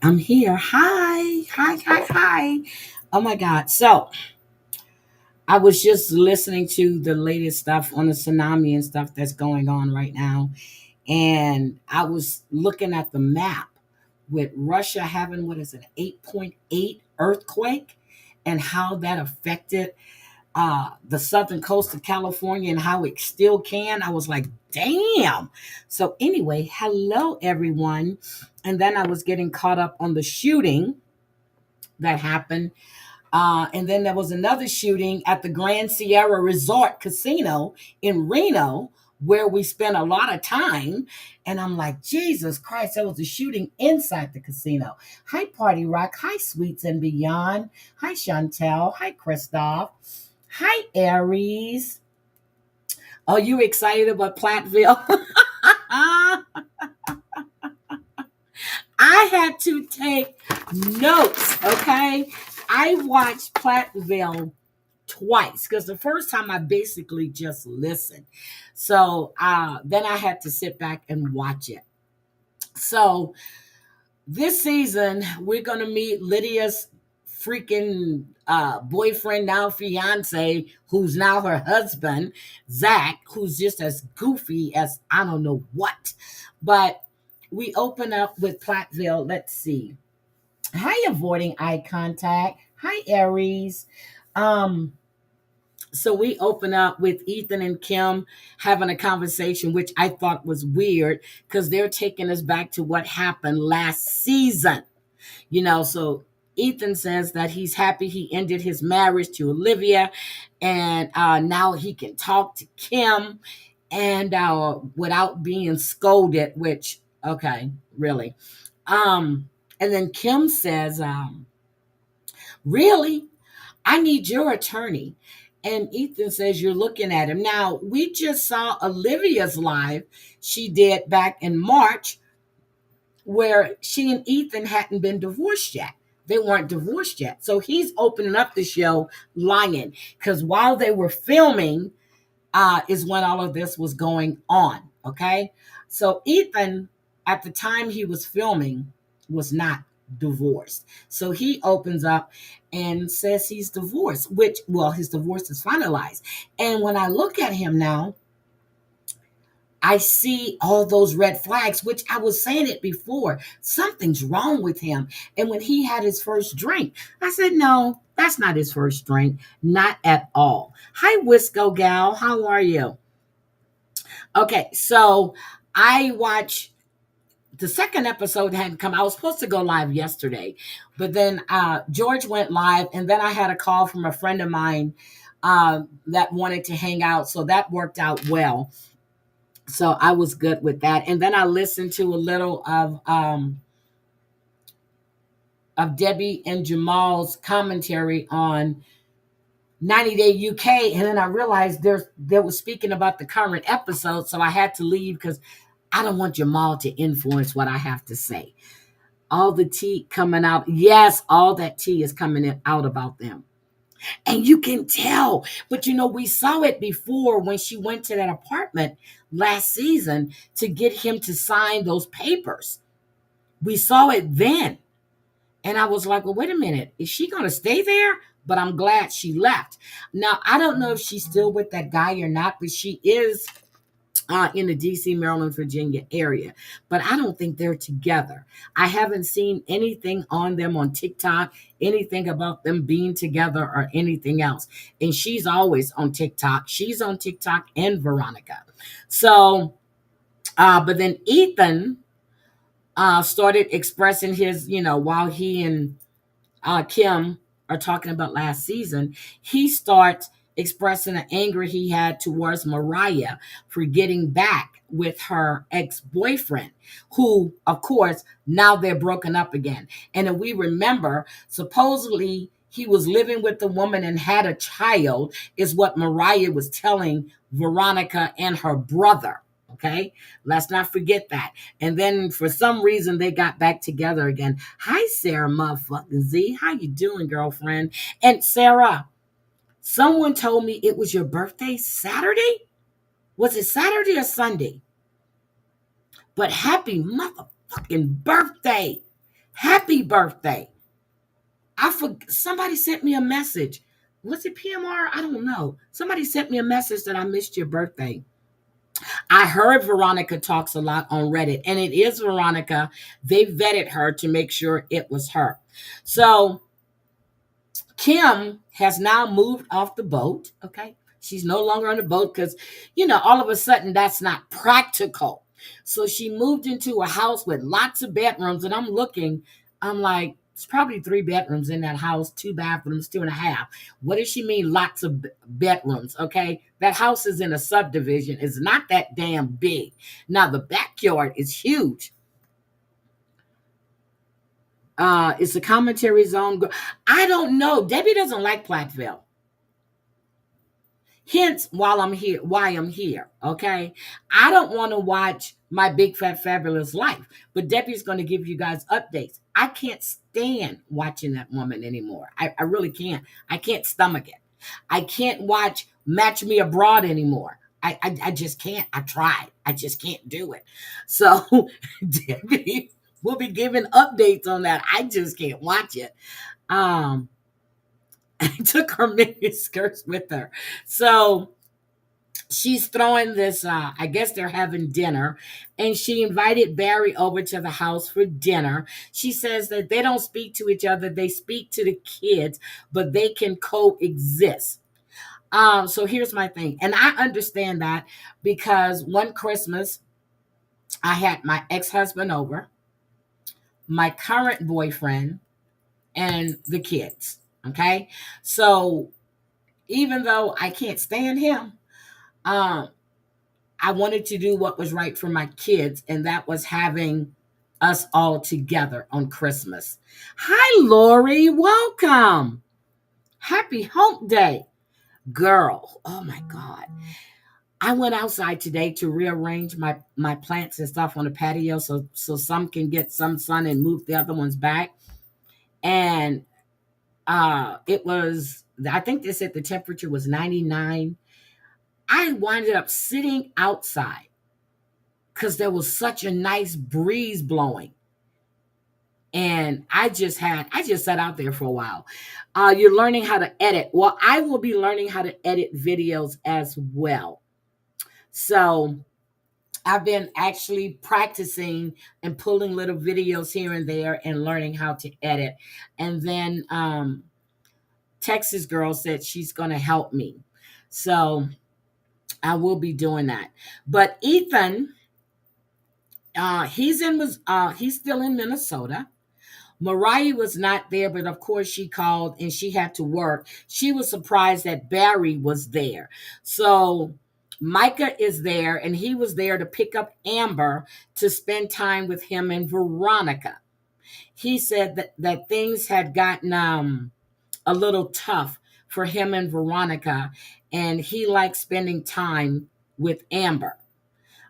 I'm here. Hi. Hi, hi, hi. Oh my God. So I was just listening to the latest stuff on the tsunami and stuff that's going on right now. And I was looking at the map with Russia having, what is it, 8.8 earthquake and how that affected the southern coast of California and how it still can. I was like, damn. So, anyway, hello, everyone. And then I was getting caught up on the shooting that happened. And then there was another shooting at the Grand Sierra Resort Casino in Reno, where we spent a lot of time. And I'm like, Jesus Christ, there was a shooting inside the casino. Hi, Party Rock. Hi, Sweets and Beyond. Hi, Chantel. Hi, Christoph. Hi, Aries. Are you excited about Plathville? I had to take notes, okay? I watched Plathville twice because the first time I basically just listened. So then I had to sit back and watch it. So this season, we're going to meet Lydia's freaking boyfriend, now fiance, who's now her husband, Zach, who's just as goofy as I don't know what. But we open up with Plathville. Let's see. Hi, avoiding eye contact. Hi, Aries. Um, so we open up with Ethan and Kim having a conversation, which I thought was weird because they're taking us back to what happened last season. So Ethan says that he's happy he ended his marriage to Olivia, and now he can talk to Kim and without being scolded, which, okay, really. And then Kim says, really? I need your attorney. And Ethan says, you're looking at him. Now, we just saw Olivia's live she did back in March where she and Ethan hadn't been divorced yet. They weren't divorced yet. So he's opening up the show lying because while they were filming is when all of this was going on. Okay. So Ethan, at the time he was filming, was not divorced. So he opens up and says he's divorced, which, well, his divorce is finalized. And when I look at him now, I see all those red flags, which I was saying it before. Something's wrong with him. And when he had his first drink, I said, no, that's not his first drink. Not at all. Hi, Wisco Gal. How are you? Okay, so I watched the second episode hadn't come. I was supposed to go live yesterday, but then George went live, and then I had a call from a friend of mine that wanted to hang out. So that worked out well. So I was good with that. And then I listened to a little of Debbie and Jamal's commentary on 90 Day UK. And then I realized they were speaking about the current episode. So I had to leave because I don't want Jamal to influence what I have to say. All the tea coming out. Yes, all that tea is coming out about them. And you can tell, but we saw it before when she went to that apartment last season to get him to sign those papers. We saw it then. And I was like, well, wait a minute. Is she going to stay there? But I'm glad she left. Now, I don't know if she's still with that guy or not, but she is in the DC, Maryland, Virginia area. But I don't think they're together. I haven't seen anything on them on TikTok, anything about them being together or anything else. And she's always on TikTok. She's on TikTok and Veronica. So, but then Ethan started expressing his, while he and Kim are talking about last season, he starts expressing the anger he had towards Mariah for getting back with her ex-boyfriend, who, of course, now they're broken up again. And if we remember, supposedly he was living with the woman and had a child, is what Mariah was telling Veronica and her brother. Okay, let's not forget that. And then for some reason they got back together again. Hi, Sarah motherfucking Z. How you doing, girlfriend? And Sarah, someone told me it was your birthday Saturday. Was it Saturday or Sunday? But happy motherfucking birthday. Happy birthday. Somebody sent me a message. Was it PMR? I don't know. Somebody sent me a message that I missed your birthday. I heard Veronica talks a lot on Reddit, and it is Veronica. They vetted her to make sure it was her. So Kim has now moved off the boat. Okay. She's no longer on the boat because, all of a sudden that's not practical. So she moved into a house with lots of bedrooms. And I'm like, it's probably 3 bedrooms in that house, 2 bathrooms, 2.5. What does she mean, lots of bedrooms? Okay. That house is in a subdivision. It's not that damn big. Now, the backyard is huge. It's a commentary zone. I don't know. Debbie doesn't like Plathville. Hence, why I'm here. Okay. I don't want to watch My Big Fat Fabulous Life, but Debbie's going to give you guys updates. I can't stand watching that woman anymore. I really can't. I can't stomach it. I can't watch Match Me Abroad anymore. I just can't. I tried. I just can't do it. So Debbie will be giving updates on that. I just can't watch it. I took her mini skirts with her. So she's throwing this, I guess they're having dinner, and she invited Barry over to the house for dinner. She says that they don't speak to each other, they speak to the kids, but they can coexist. So here's my thing, and I understand that because one Christmas I had my ex-husband over, my current boyfriend, and the kids. Okay. So even though I can't stand him, um, I wanted to do what was right for my kids, and that was having us all together on Christmas. Hi, Lori. Welcome. Happy Hump Day. Girl, oh my God. I went outside today to rearrange my plants and stuff on the patio so some can get some sun and move the other ones back. And it was, I think they said the temperature was 99. I winded up sitting outside because there was such a nice breeze blowing. And I just sat out there for a while. You're learning how to edit. Well, I will be learning how to edit videos as well. So I've been actually practicing and pulling little videos here and there and learning how to edit. And then Texas girl said she's going to help me. So I will be doing that. But Ethan, he's still in Minnesota. Mariah was not there, but of course she called and she had to work. She was surprised that Barry was there. So Micah is there, and he was there to pick up Amber to spend time with him and Veronica. He said that things had gotten a little tough for him and Veronica, and he likes spending time with Amber.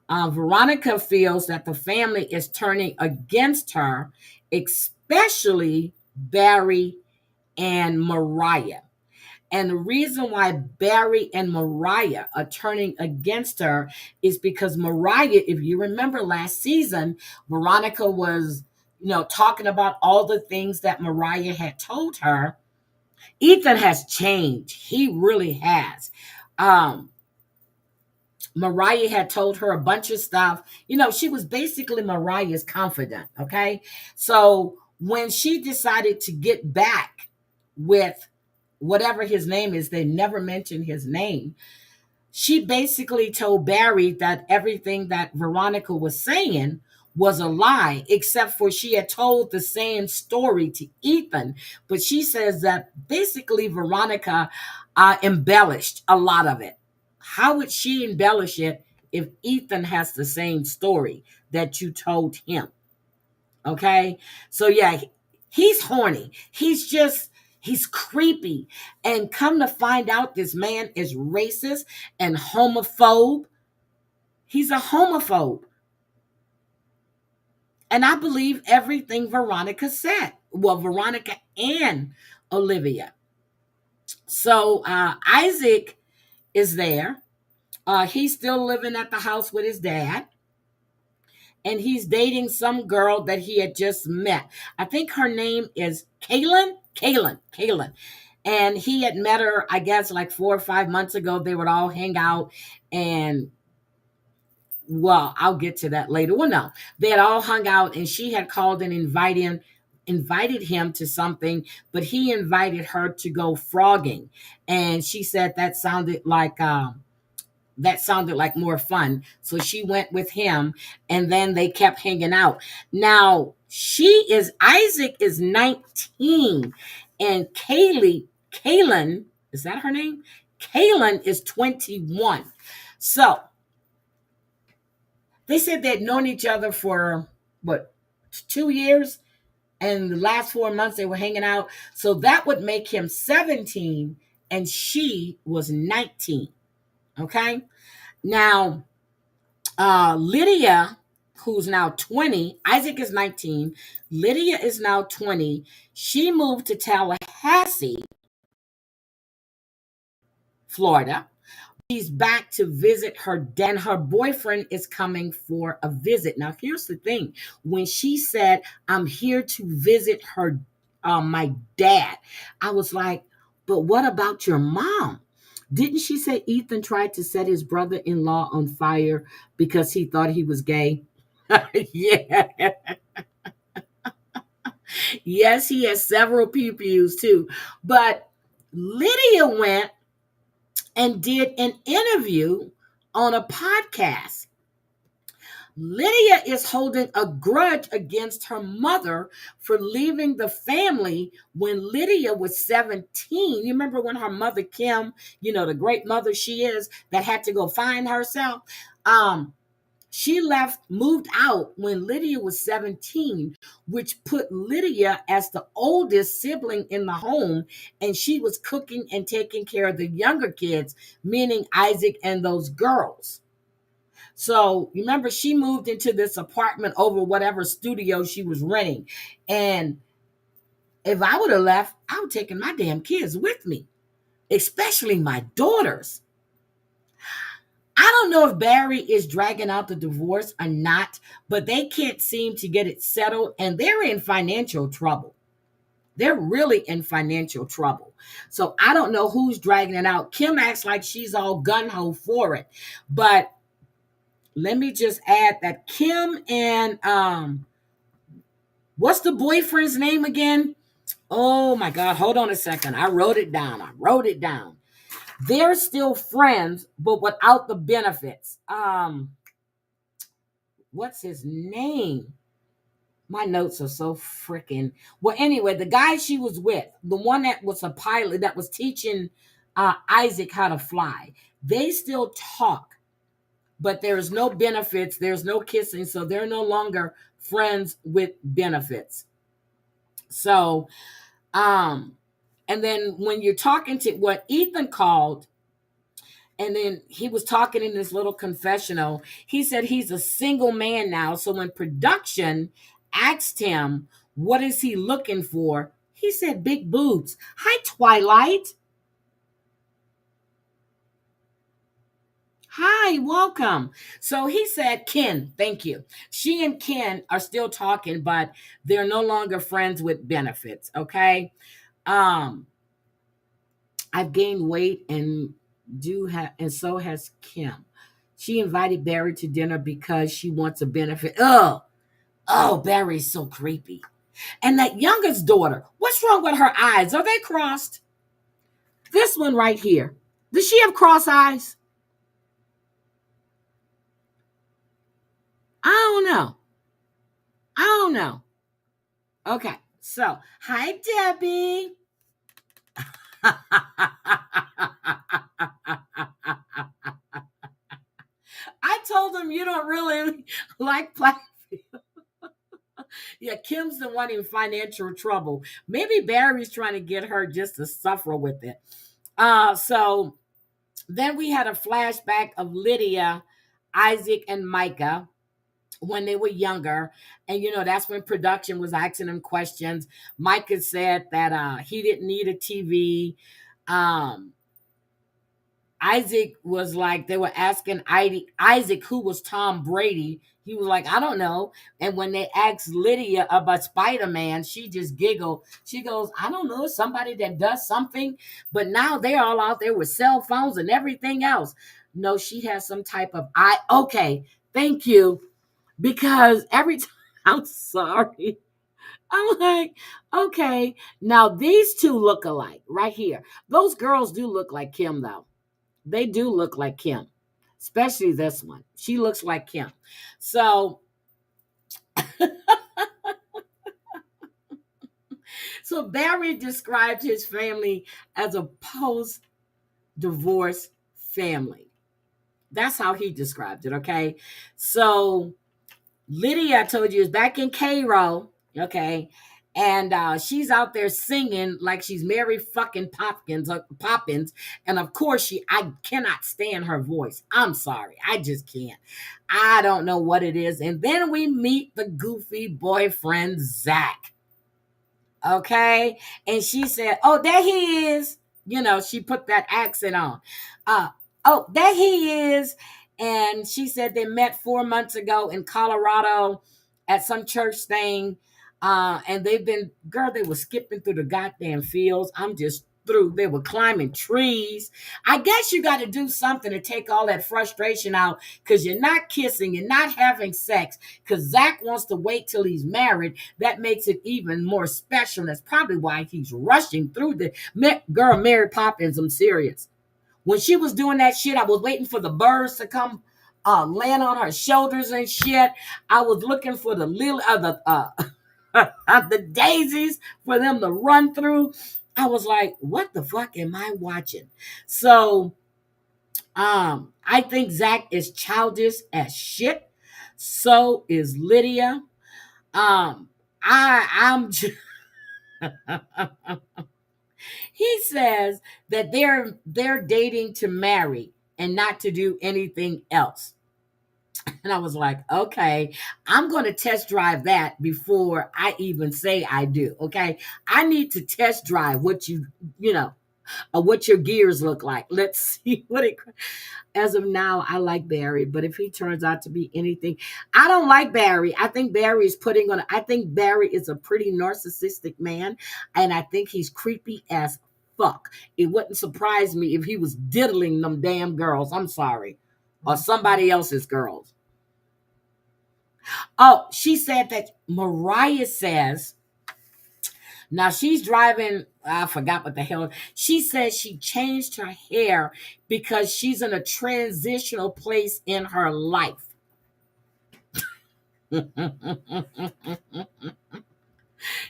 Veronica feels that the family is turning against her, especially Barry and Mariah. And the reason why Barry and Mariah are turning against her is because Mariah, if you remember last season, Veronica was, talking about all the things that Mariah had told her. Ethan has changed. He really has. Mariah had told her a bunch of stuff. She was basically Mariah's confidant. Okay. So when she decided to get back with whatever his name is, they never mentioned his name. She basically told Barry that everything that Veronica was saying was a lie, except for she had told the same story to Ethan. But she says that basically Veronica embellished a lot of it. How would she embellish it if Ethan has the same story that you told him? Okay. So yeah, he's horny. He's creepy. And come to find out, this man is racist and homophobe. He's a homophobe. And I believe everything Veronica said. Well, Veronica and Olivia. So Isaac is there. He's still living at the house with his dad. and he's dating some girl that he had just met. I think her name is Kaylin. And he had met her, I guess, like 4 or 5 months ago. They would all hang out, and well, I'll get to that later. Well, no, they had all hung out, and she had called and invited him to something, but he invited her to go frogging, and she said that sounded like more fun. So she went with him, and then they kept hanging out. Now, Isaac is 19, and Kaylin, is that her name? Kaylin is 21. So they said they'd known each other for what, 2 years? And the last 4 months they were hanging out. So that would make him 17, and she was 19. Okay. Now, Lydia, who's now 20, Isaac is 19, Lydia is now 20. She moved to Tallahassee, Florida. She's back to visit her dad, and her boyfriend is coming for a visit. Now, here's the thing. When she said, I'm here to visit my dad, I was like, but what about your mom? Didn't she say Ethan tried to set his brother-in-law on fire because he thought he was gay? Yeah. Yes, he has several pew-pews too. But Lydia went and did an interview on a podcast. Lydia is holding a grudge against her mother for leaving the family when Lydia was 17. You remember when her mother, Kim, the great mother she is, that had to go find herself? She moved out when Lydia was 17, which put Lydia as the oldest sibling in the home, and she was cooking and taking care of the younger kids, meaning Isaac and those girls. So remember, she moved into this apartment over whatever studio she was renting. And if I would have left, I would have taken my damn kids with me, especially my daughters. I don't know if Barry is dragging out the divorce or not, but they can't seem to get it settled, and they're in financial trouble. They're really in financial trouble. So I don't know who's dragging it out. Kim acts like she's all gung-ho for it. But let me just add that Kim and what's the boyfriend's name again? Oh my God, hold on a second. I wrote it down. They're still friends, but without the benefits. What's his name? My notes are so freaking. Well, anyway, the guy she was with, the one that was a pilot that was teaching Isaac how to fly, they still talk, but there's no benefits. There's no kissing. So they're no longer friends with benefits. So, and then when you're talking to what Ethan called, and then he was talking in this little confessional, he said he's a single man now. So when production asked him, what is he looking for? He said, big boobs. Hi, Twilight. Hi, welcome. So he said, Ken, thank you. She and Ken are still talking, but they're no longer friends with benefits. Okay. I've gained weight and so has Kim. She invited Barry to dinner because she wants a benefit. Oh, Barry's so creepy. And that youngest daughter, what's wrong with her eyes? Are they crossed? This one right here. Does she have cross eyes? I don't know. Okay. So, hi, Debbie. I told him you don't really like Plathville. Yeah, Kim's the one in financial trouble. Maybe Barry's trying to get her just to suffer with it. So then we had a flashback of Lydia, Isaac, and Micah when they were younger. And, that's when production was asking them questions. Micah said that he didn't need a TV. Isaac was like, they were asking Isaac who was Tom Brady. He was like, I don't know. And when they asked Lydia about Spider-Man, she just giggled. She goes, I don't know, somebody that does something. But now they're all out there with cell phones and everything else. No, she has some type of okay, thank you. Because every time I'm sorry. I'm like, okay. Now these two look alike right here. Those girls do look like Kim, though. They do look like Kim, especially this one. She looks like Kim. So, so Barry described his family as a post-divorce family. That's how he described it. Okay, so Lydia, I told you, is back in Cairo. Okay. And she's out there singing like she's Mary fucking Poppins. And of course, I cannot stand her voice. I'm sorry. I just can't. I don't know what it is. And then we meet the goofy boyfriend, Zach. Okay. And she said, oh, there he is. She put that accent on. Uh, oh, there he is. And she said they met 4 months ago in Colorado at some church thing. And they were skipping through the goddamn fields. I'm just through. They were climbing trees. I guess you got to do something to take all that frustration out because you're not kissing, you're not having sex because Zach wants to wait till he's married. That makes it even more special. And that's probably why he's rushing through girl, Mary Poppins. I'm serious. When she was doing that shit, I was waiting for the birds to come land on her shoulders and shit. I was looking for the little the daisies for them to run through. I was like, what the fuck am I watching? So I think Zach is childish as shit. So is Lydia. I'm just He says that they're dating to marry and not to do anything else. And I was like, okay, I'm going to test drive that before I even say I do. Okay. I need to test drive what your gears look like. Let's see as of now, I like Barry, but if he turns out to be anything, I don't like Barry. I think I think Barry is a pretty narcissistic man, and I think he's creepy as fuck. It wouldn't surprise me if he was diddling them damn girls. I'm sorry. Or somebody else's girls. Oh, she said that Mariah says, now she's driving, I forgot what the hell. She says she changed her hair because she's in a transitional place in her life.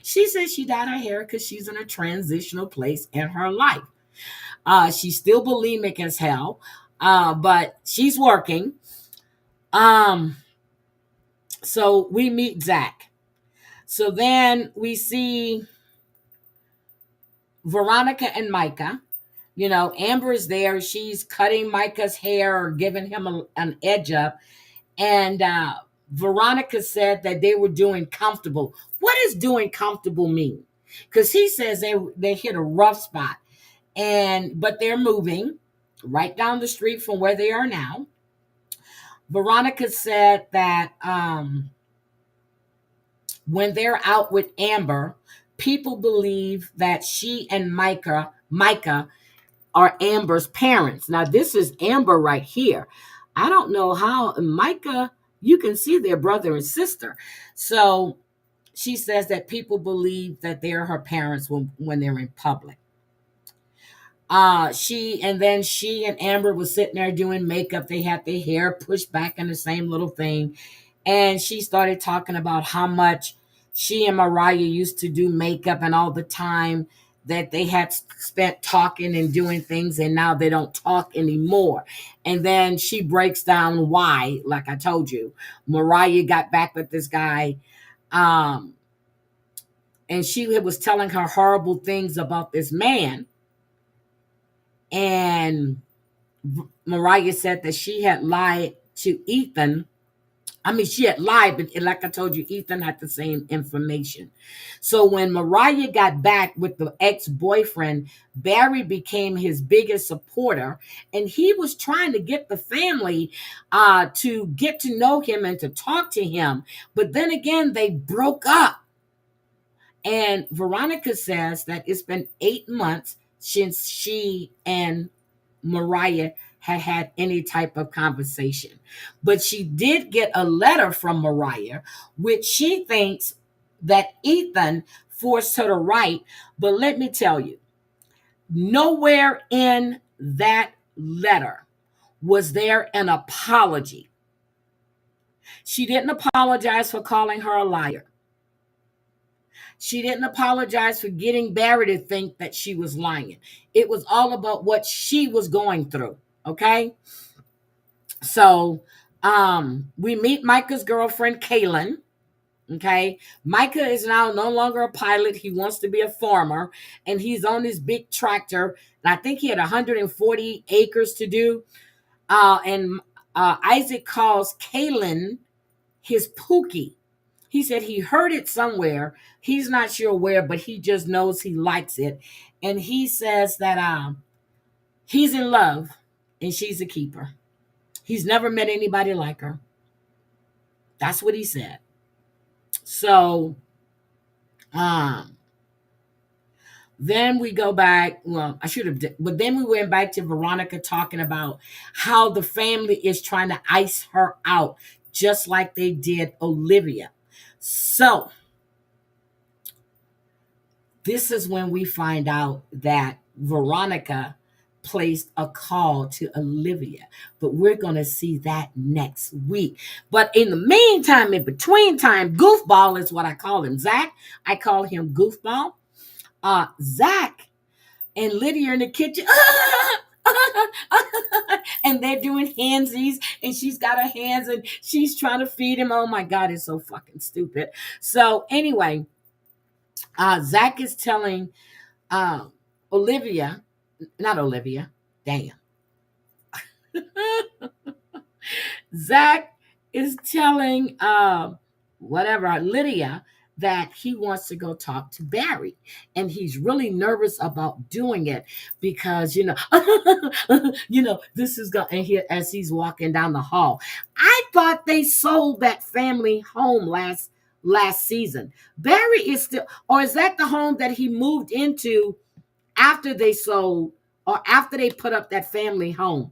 She says she dyed her hair because she's in a transitional place in her life. She's still bulimic as hell, but she's working. So we meet Zach. So then we see Veronica and Micah. Amber is there. She's cutting Micah's hair or giving him an edge up. And Veronica said that they were doing comfortable. What does doing comfortable mean? Because he says they hit a rough spot. But they're moving right down the street from where they are now. Veronica said that when they're out with Amber, people believe that she and Micah are Amber's parents. Now, this is Amber right here. I don't know how Micah, you can see their brother and sister. So she says that people believe that they're her parents when they're in public. She and Amber was sitting there doing makeup. They had their hair pushed back in the same little thing. And she started talking about how much she and Mariah used to do makeup and all the time that they had spent talking and doing things, and now they don't talk anymore. And then she breaks down why, like I told you, Mariah got back with this guy. And she was telling her horrible things about this man. And Mariah said that she had lied to Ethan I mean, she had lied, but like I told you, Ethan had the same information. So when Mariah got back with the ex-boyfriend, Barry became his biggest supporter, and he was trying to get the family to get to know him and to talk to him. But then again, they broke up. And Veronica says that it's been 8 months since she and Mariah had had any type of conversation. But she did get a letter from Mariah, which she thinks that Ethan forced her to write. But let me tell you, nowhere in that letter was there an apology. She didn't apologize for calling her a liar. She didn't apologize for getting Barry to think that she was lying. It was all about what she was going through. Okay. So we meet Micah's girlfriend, Kaylin. Okay. Micah is now no longer a pilot. He wants to be a farmer, and he's on his big tractor. And I think he had 140 acres to do. And Isaac calls Kaylin his Pookie. He said he heard it somewhere. He's not sure where, but he just knows he likes it. And he says that he's in love and she's a keeper. He's never met anybody like her. That's what he said. So then we go back. Well, I should have, but then we went back to Veronica talking about how the family is trying to ice her out, just like they did Olivia. So this is when we find out that Veronica placed a call to Olivia, but we're going to see that next week. But in the meantime, in between time, Goofball is what I call him. Zach, I call him Goofball. Zach and Lydia are in the kitchen. And they're doing handsies, and she's got her hands and she's trying to feed him. Oh my God, it's so fucking stupid. So anyway, Zach is telling Olivia, not Olivia, damn. Zach is telling Lydia that he wants to go talk to Barry, and he's really nervous about doing it because this is going. And here, as he's walking down the hall, I thought they sold that family home last season. Barry is still, or is that the home that he moved into after they sold, or after they put up that family home?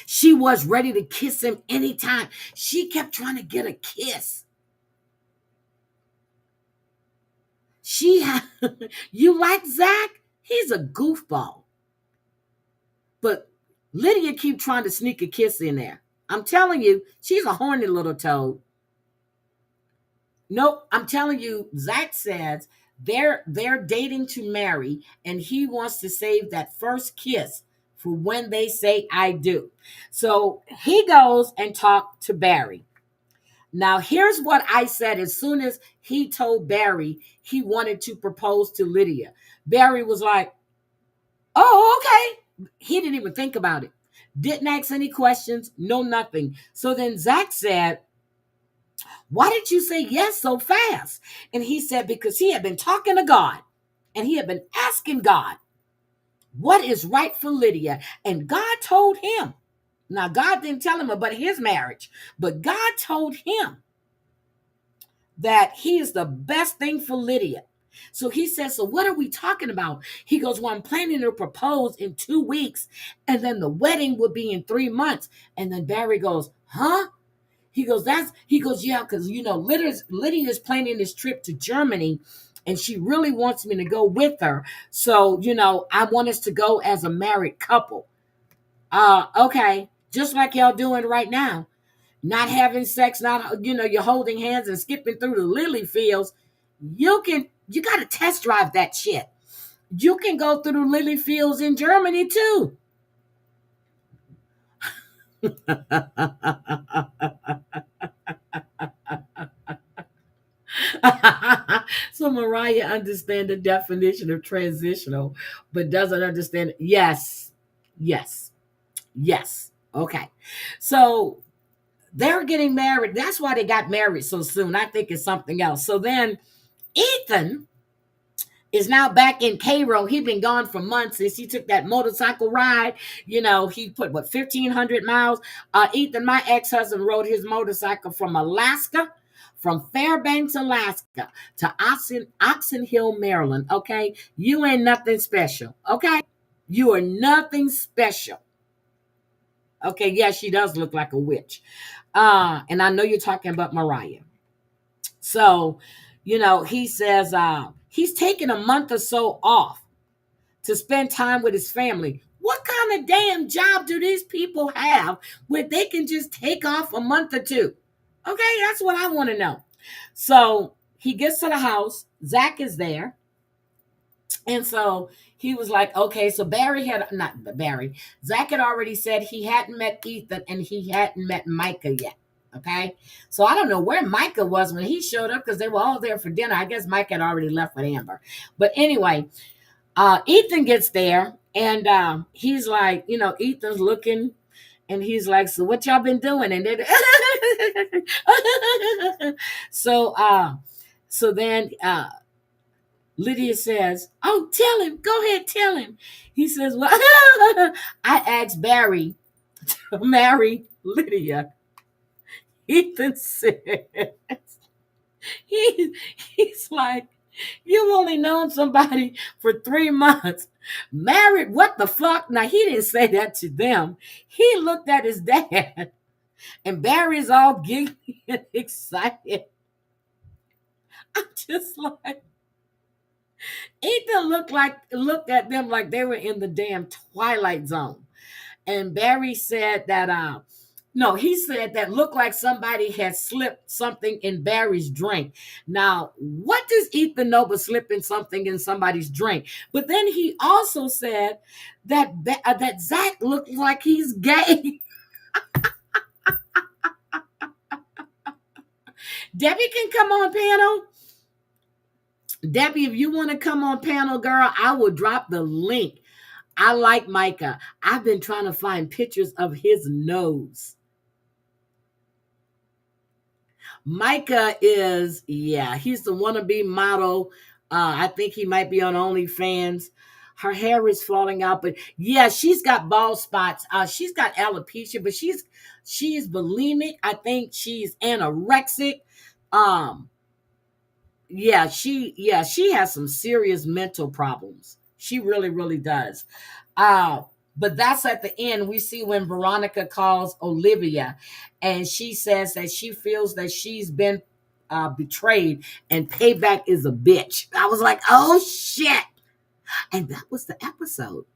She was ready to kiss him anytime. She kept trying to get a kiss. You like Zach? He's a goofball. But Lydia keep trying to sneak a kiss in there. I'm telling you, she's a horny little toad. Nope, I'm telling you, Zach says they're dating to marry, and he wants to save that first kiss for when they say I do. So he goes and talks to Barry. Now, here's what I said as soon as he told Barry he wanted to propose to Lydia. Barry was like, oh, okay. He didn't even think about it. Didn't ask any questions, no nothing. So then Zach said, why did you say yes so fast? And he said, because he had been talking to God, and he had been asking God what is right for Lydia. And God told him. Now, God didn't tell him about his marriage, but God told him that he is the best thing for Lydia. So he says, so what are we talking about? He goes, well, I'm planning to propose in 2 weeks, and then the wedding will be in 3 months. And then Barry goes, huh? He goes, yeah, because, Lydia's planning this trip to Germany, and she really wants me to go with her. So, I want us to go as a married couple. Okay. Just like y'all doing right now. Not having sex, you're holding hands and skipping through the lily fields. You got to test drive that shit. You can go through the lily fields in Germany too. So Mariah understands the definition of transitional, but doesn't understand. Yes. Okay. So they're getting married. That's why they got married so soon. I think it's something else. So then Ethan is now back in Cairo. He'd been gone for months since he took that motorcycle ride. He put 1,500 miles. Ethan, my ex-husband, rode his motorcycle from Fairbanks, Alaska to Oxon Hill, Maryland. Okay, you ain't nothing special. Okay, you are nothing special. Okay, yeah, she does look like a witch. And I know you're talking about Mariah. So, he says he's taking a month or so off to spend time with his family. What kind of damn job do these people have where they can just take off a month or two? Okay, that's what I want to know. So he gets to the house. Zach is there. And so he was like, okay, so Zach had already said he hadn't met Ethan and he hadn't met Micah yet. Okay. So I don't know where Micah was when he showed up because they were all there for dinner. I guess Micah had already left with Amber. But anyway, Ethan gets there and he's like, Ethan's looking and he's like, so what y'all been doing? And then so then Lydia says, oh, tell him. Go ahead, tell him. He says, well, I asked Barry to marry Lydia. Ethan says, he's like, you've only known somebody for 3 months. Married, what the fuck? Now, he didn't say that to them. He looked at his dad, and Barry's all giggly and excited. I'm just like, Ethan looked at them like they were in the damn Twilight Zone. And Barry said that no, he said that looked like somebody had slipped something in Barry's drink. Now, what does Ethan know but slipping something in somebody's drink? But then he also said that Zach looked like he's gay. Debbie can come on panel. Debbie, if you want to come on panel, girl, I will drop the link. I like Micah. I've been trying to find pictures of his nose. Micah is, he's the wannabe model. I think he might be on OnlyFans. Her hair is falling out, but yeah, she's got bald spots. She's got alopecia, but she's bulimic. I think she's anorexic. She has some serious mental problems. She really, really does. But that's at the end. We see when Veronica calls Olivia and she says that she feels that she's been betrayed and payback is a bitch. I was like, oh shit. And that was the episode.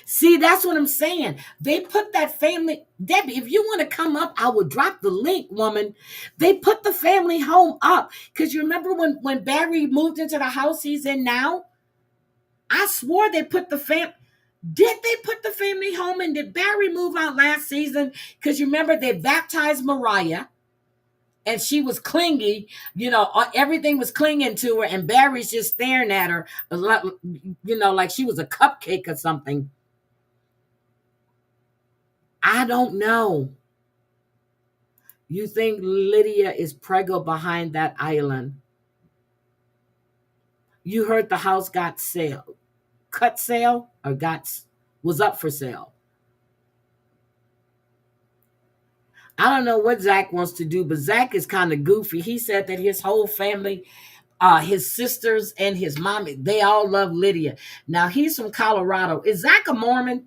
See, that's what I'm saying. They put that family, Debbie, if you want to come up, I will drop the link, woman. They put the family home up. Because you remember when Barry moved into the house he's in now? I swore they put the family. Did they put the family home? And did Barry move out last season? Because you remember they baptized Mariah. And she was clingy, everything was clinging to her. And Barry's just staring at her, like she was a cupcake or something. I don't know. You think Lydia is preggo behind that island? You heard the house got cut sale, or was up for sale. I don't know what Zach wants to do, but Zach is kind of goofy. He said that his whole family, his sisters and his mom, they all love Lydia. Now he's from Colorado. Is Zach a Mormon?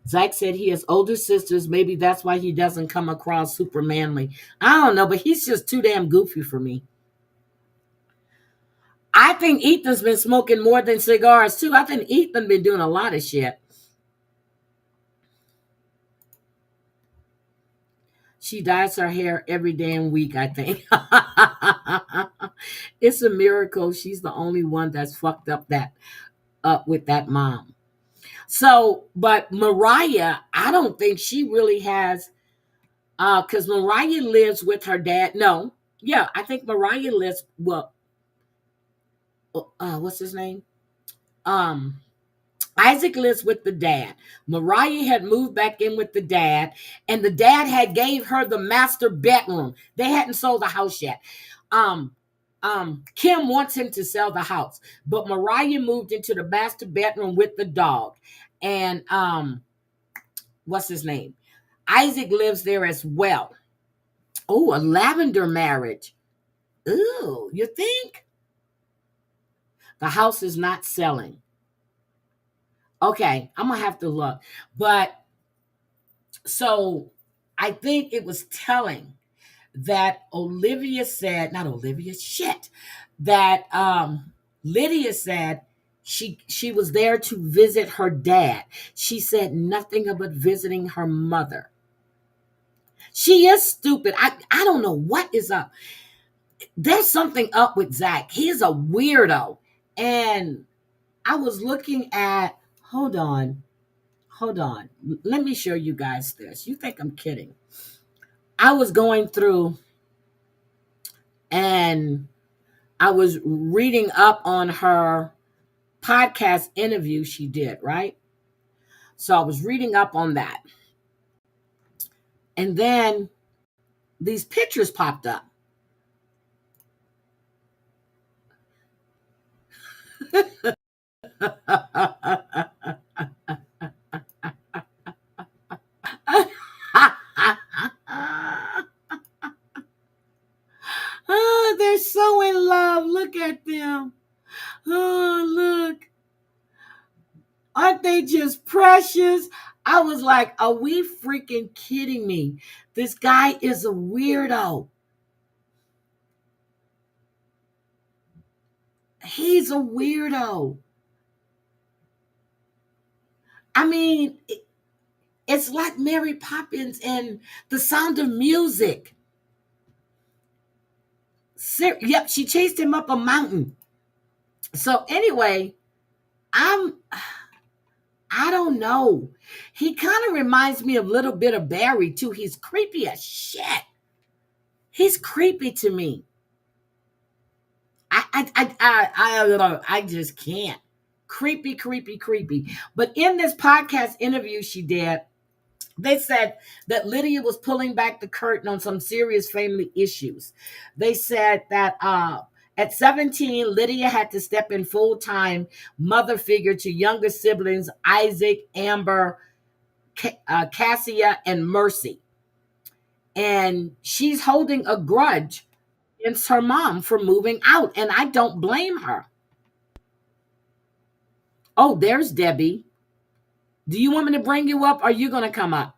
Zach said he has older sisters. Maybe that's why he doesn't come across super manly. I don't know, but he's just too damn goofy for me. I think Ethan's been smoking more than cigars, too. I think Ethan been doing a lot of shit. She dyes her hair every damn week, I think. It's a miracle she's the only one that's fucked up with that mom. So, but Mariah, I don't think she really has, because Mariah lives with her dad. No, yeah, I think Mariah lives, what's his name? Um, Isaac lives with the dad. Mariah had moved back in with the dad, and the dad had gave her the master bedroom. They hadn't sold the house yet. Um, Kim wants him to sell the house, but Mariah moved into the master bedroom with the dog. And what's his name? Isaac lives there as well. Oh, a lavender marriage. Ooh, you think? The house is not selling. Okay, I'm gonna have to look. But so I think it was telling that Olivia said, not Olivia, shit, that Lydia said she was there to visit her dad. She said nothing about visiting her mother. She is stupid. I don't know what is up. There's something up with Zach. He's a weirdo. And I was looking at, hold on, hold on. Let me show you guys this. You think I'm kidding. I was going through and I was reading up on her podcast interview she did, right? So I was reading up on that. And then these pictures popped up. Oh, they're so in love. Look at them. Oh, look. Aren't they just precious? I was like, are we freaking kidding me? This guy is a weirdo. He's a weirdo. I mean, it's like Mary Poppins and The Sound of Music. Yep, she chased him up a mountain. So anyway, I'm I don't know. He kind of reminds me a little bit of Barry too. He's creepy as shit. He's creepy to me. I just can't. Creepy, creepy, creepy. But in this podcast interview she did, they said that Lydia was pulling back the curtain on some serious family issues. They said that at 17, Lydia had to step in full-time mother figure to younger siblings Isaac, Amber, Cassia, and Mercy. And she's holding a grudge against her mom for moving out, and I don't blame her. Oh, there's Debbie. Do you want me to bring you up? Or are you going to come up?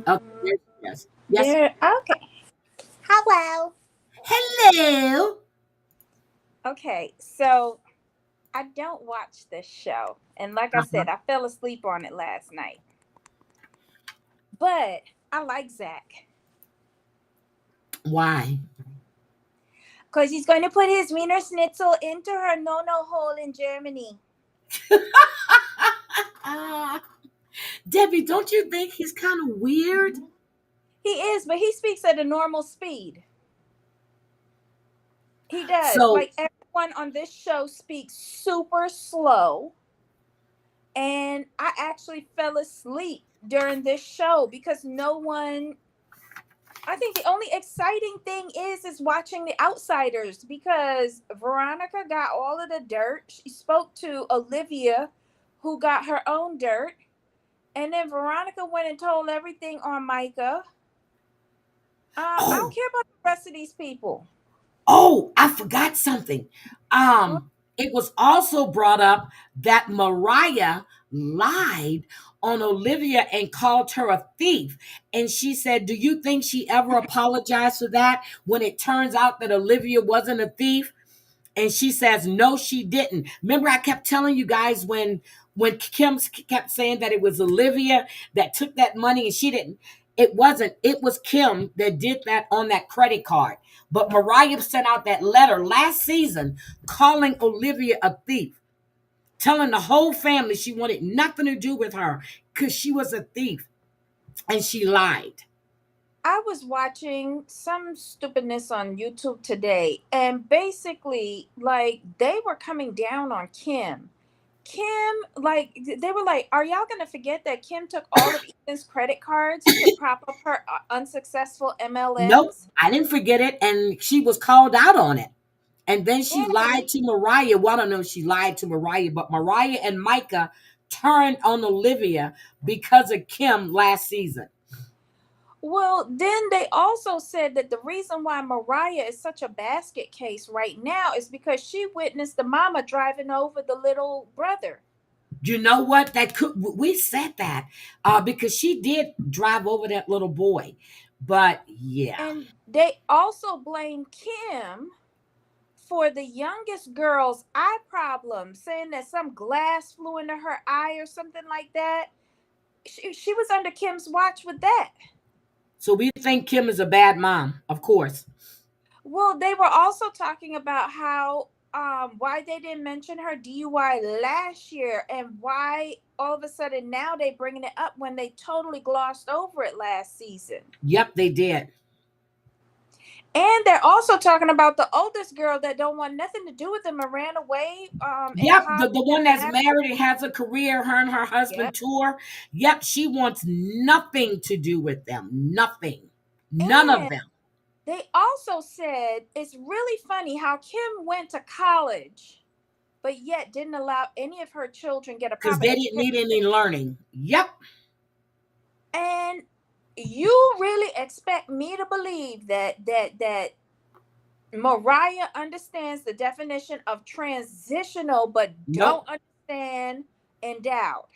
Okay, yes. Yes. There. Okay. Hello. Hello. Okay. So I don't watch this show, and like I Uh-huh. said, I fell asleep on it last night. But I like Zach Why? because he's going to put his Wiener Schnitzel into her no-no hole in Germany. Debbie, don't you think he's kind of weird? He is, but he speaks at a normal speed. He does. So, Like everyone on this show speaks super slow. And I actually fell asleep during this show because I think the only exciting thing is watching the outsiders because Veronica got all of the dirt. She spoke to Olivia, who got her own dirt. And then Veronica went and told everything on Micah. I don't oh, care about the rest of these people. oh, I forgot something. It was also brought up that Mariah lied on Olivia and called her a thief. And she said, do you think she ever apologized for that when it turns out that Olivia wasn't a thief? And she says, no, she didn't. Remember, I kept telling you guys when Kim kept saying that it was Olivia that took that money and she didn't. It wasn't. It was Kim that did that on that credit card. But Mariah sent out that letter last season calling Olivia a thief, telling the whole family she wanted nothing to do with her because she was a thief and she lied. I was watching some stupidness on YouTube today, and basically, like, they were coming down on Kim. Kim, like, they were like, "Are y'all gonna forget that Kim took all of Ethan's credit cards to prop up her unsuccessful Nope, MLMs?" I didn't forget it, and she was called out on it. And then she And lied to Mariah. Well, I don't know if she lied to Mariah, but Mariah and Micah turned on Olivia because of Kim last season. well, then they also said that the reason why Mariah is such a basket case right now is because she witnessed the mama driving over the little brother. You know what? That could we said that because she did drive over that little boy, but yeah, And they also blame Kim for the youngest girl's eye problem, saying that some glass flew into her eye or something like that. She was under Kim's watch with that. so we think Kim is a bad mom, of course. Well, they were also talking about how why they didn't mention her DUI last year, and why all of a sudden now they bringing it up when they totally glossed over it last season. Yep, they did. And they're also talking about the oldest girl that don't want nothing to do with them and ran away in Yep, college the and one that's left. married and has a career, her and her Yep. husband tour. Yep, she wants nothing to do with them. Nothing. None of And them. they also said it's really funny how Kim went to college, but yet didn't allow any of her children get a Because proper they didn't need education. any learning. Yep. And you really expect me to believe that Mariah understands the definition of transitional, but Nope. don't understand endowed?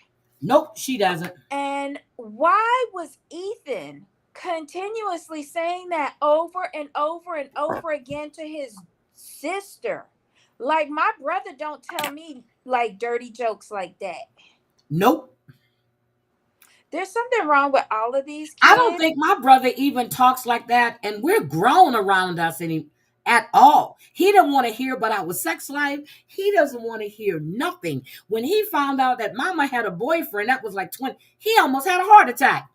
Nope, she doesn't. And why was Ethan continuously saying that over and over and over again to his sister? Like, my brother don't tell me like dirty jokes like that. Nope. There's something wrong with all of these I don't kids. think my brother even talks like that, and we're grown around us any at all. He didn't want to hear about our sex life. He doesn't want to hear nothing. When he found out that mama had a boyfriend that was like 20, he almost had a heart attack.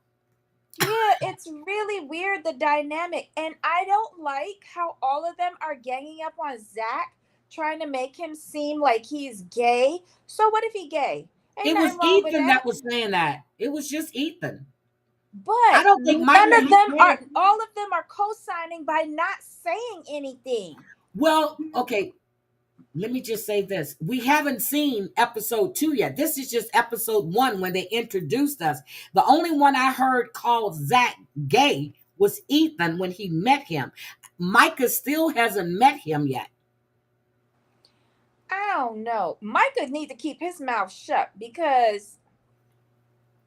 Yeah, it's really weird, the dynamic. And I don't like how all of them are ganging up on Zach, trying to make him seem like he's gay. So what if he gay? Ain't It was nothing wrong with Ethan that. that was saying that. It was just Ethan. I But don't think Micah, none of he them cared. are, all of them are co-signing by not saying anything. Well, okay, let me just say this. We haven't seen episode 2 yet. This is just episode 1 when they introduced us. The only one I heard called Zach gay was Ethan when he met him. Micah still hasn't met him yet. I don't know. Micah need to keep his mouth shut because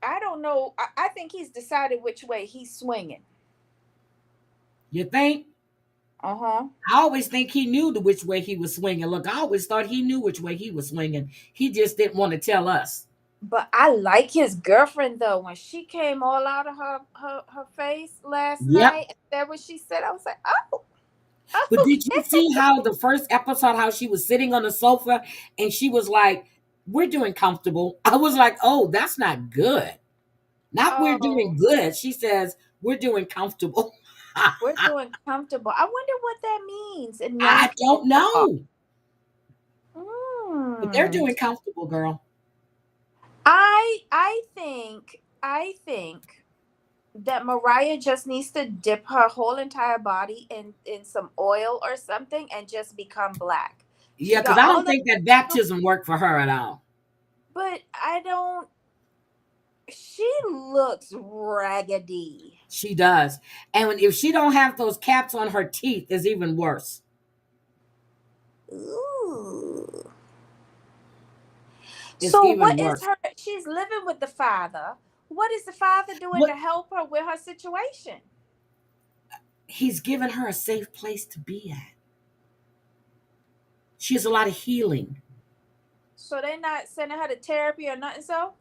I don't know. I think he's decided which way he's swinging. You think? Uh-huh. I always think he knew which way he was swinging. Look, I always thought he knew which way he was swinging. He just didn't want to tell us. But I like his girlfriend though. When she came all out of her face last Yep. night and said what she said, I was like, oh, But did you okay. see how the first episode, how she was sitting on the sofa and she was like, "We're doing comfortable." I was like, "Oh, that's not good. Not we're doing Oh, good." She says, "We're doing comfortable." we're doing comfortable. I wonder what that means in young I people's don't talk. know, but they're Mm. doing comfortable, girl. I think that Mariah just needs to dip her whole entire body in some oil or something and just become black. Yeah, She because got I all don't that, think that baptism worked for her at all. but I don't. She looks raggedy. She does, and if she don't have those caps on her teeth, it's even worse. Ooh. It's So even what is worse. her? She's living with the father. What is the father doing What to help her with her situation? he's given her a safe place to be at. She has a lot of healing. So they're not sending her to therapy or nothing. So,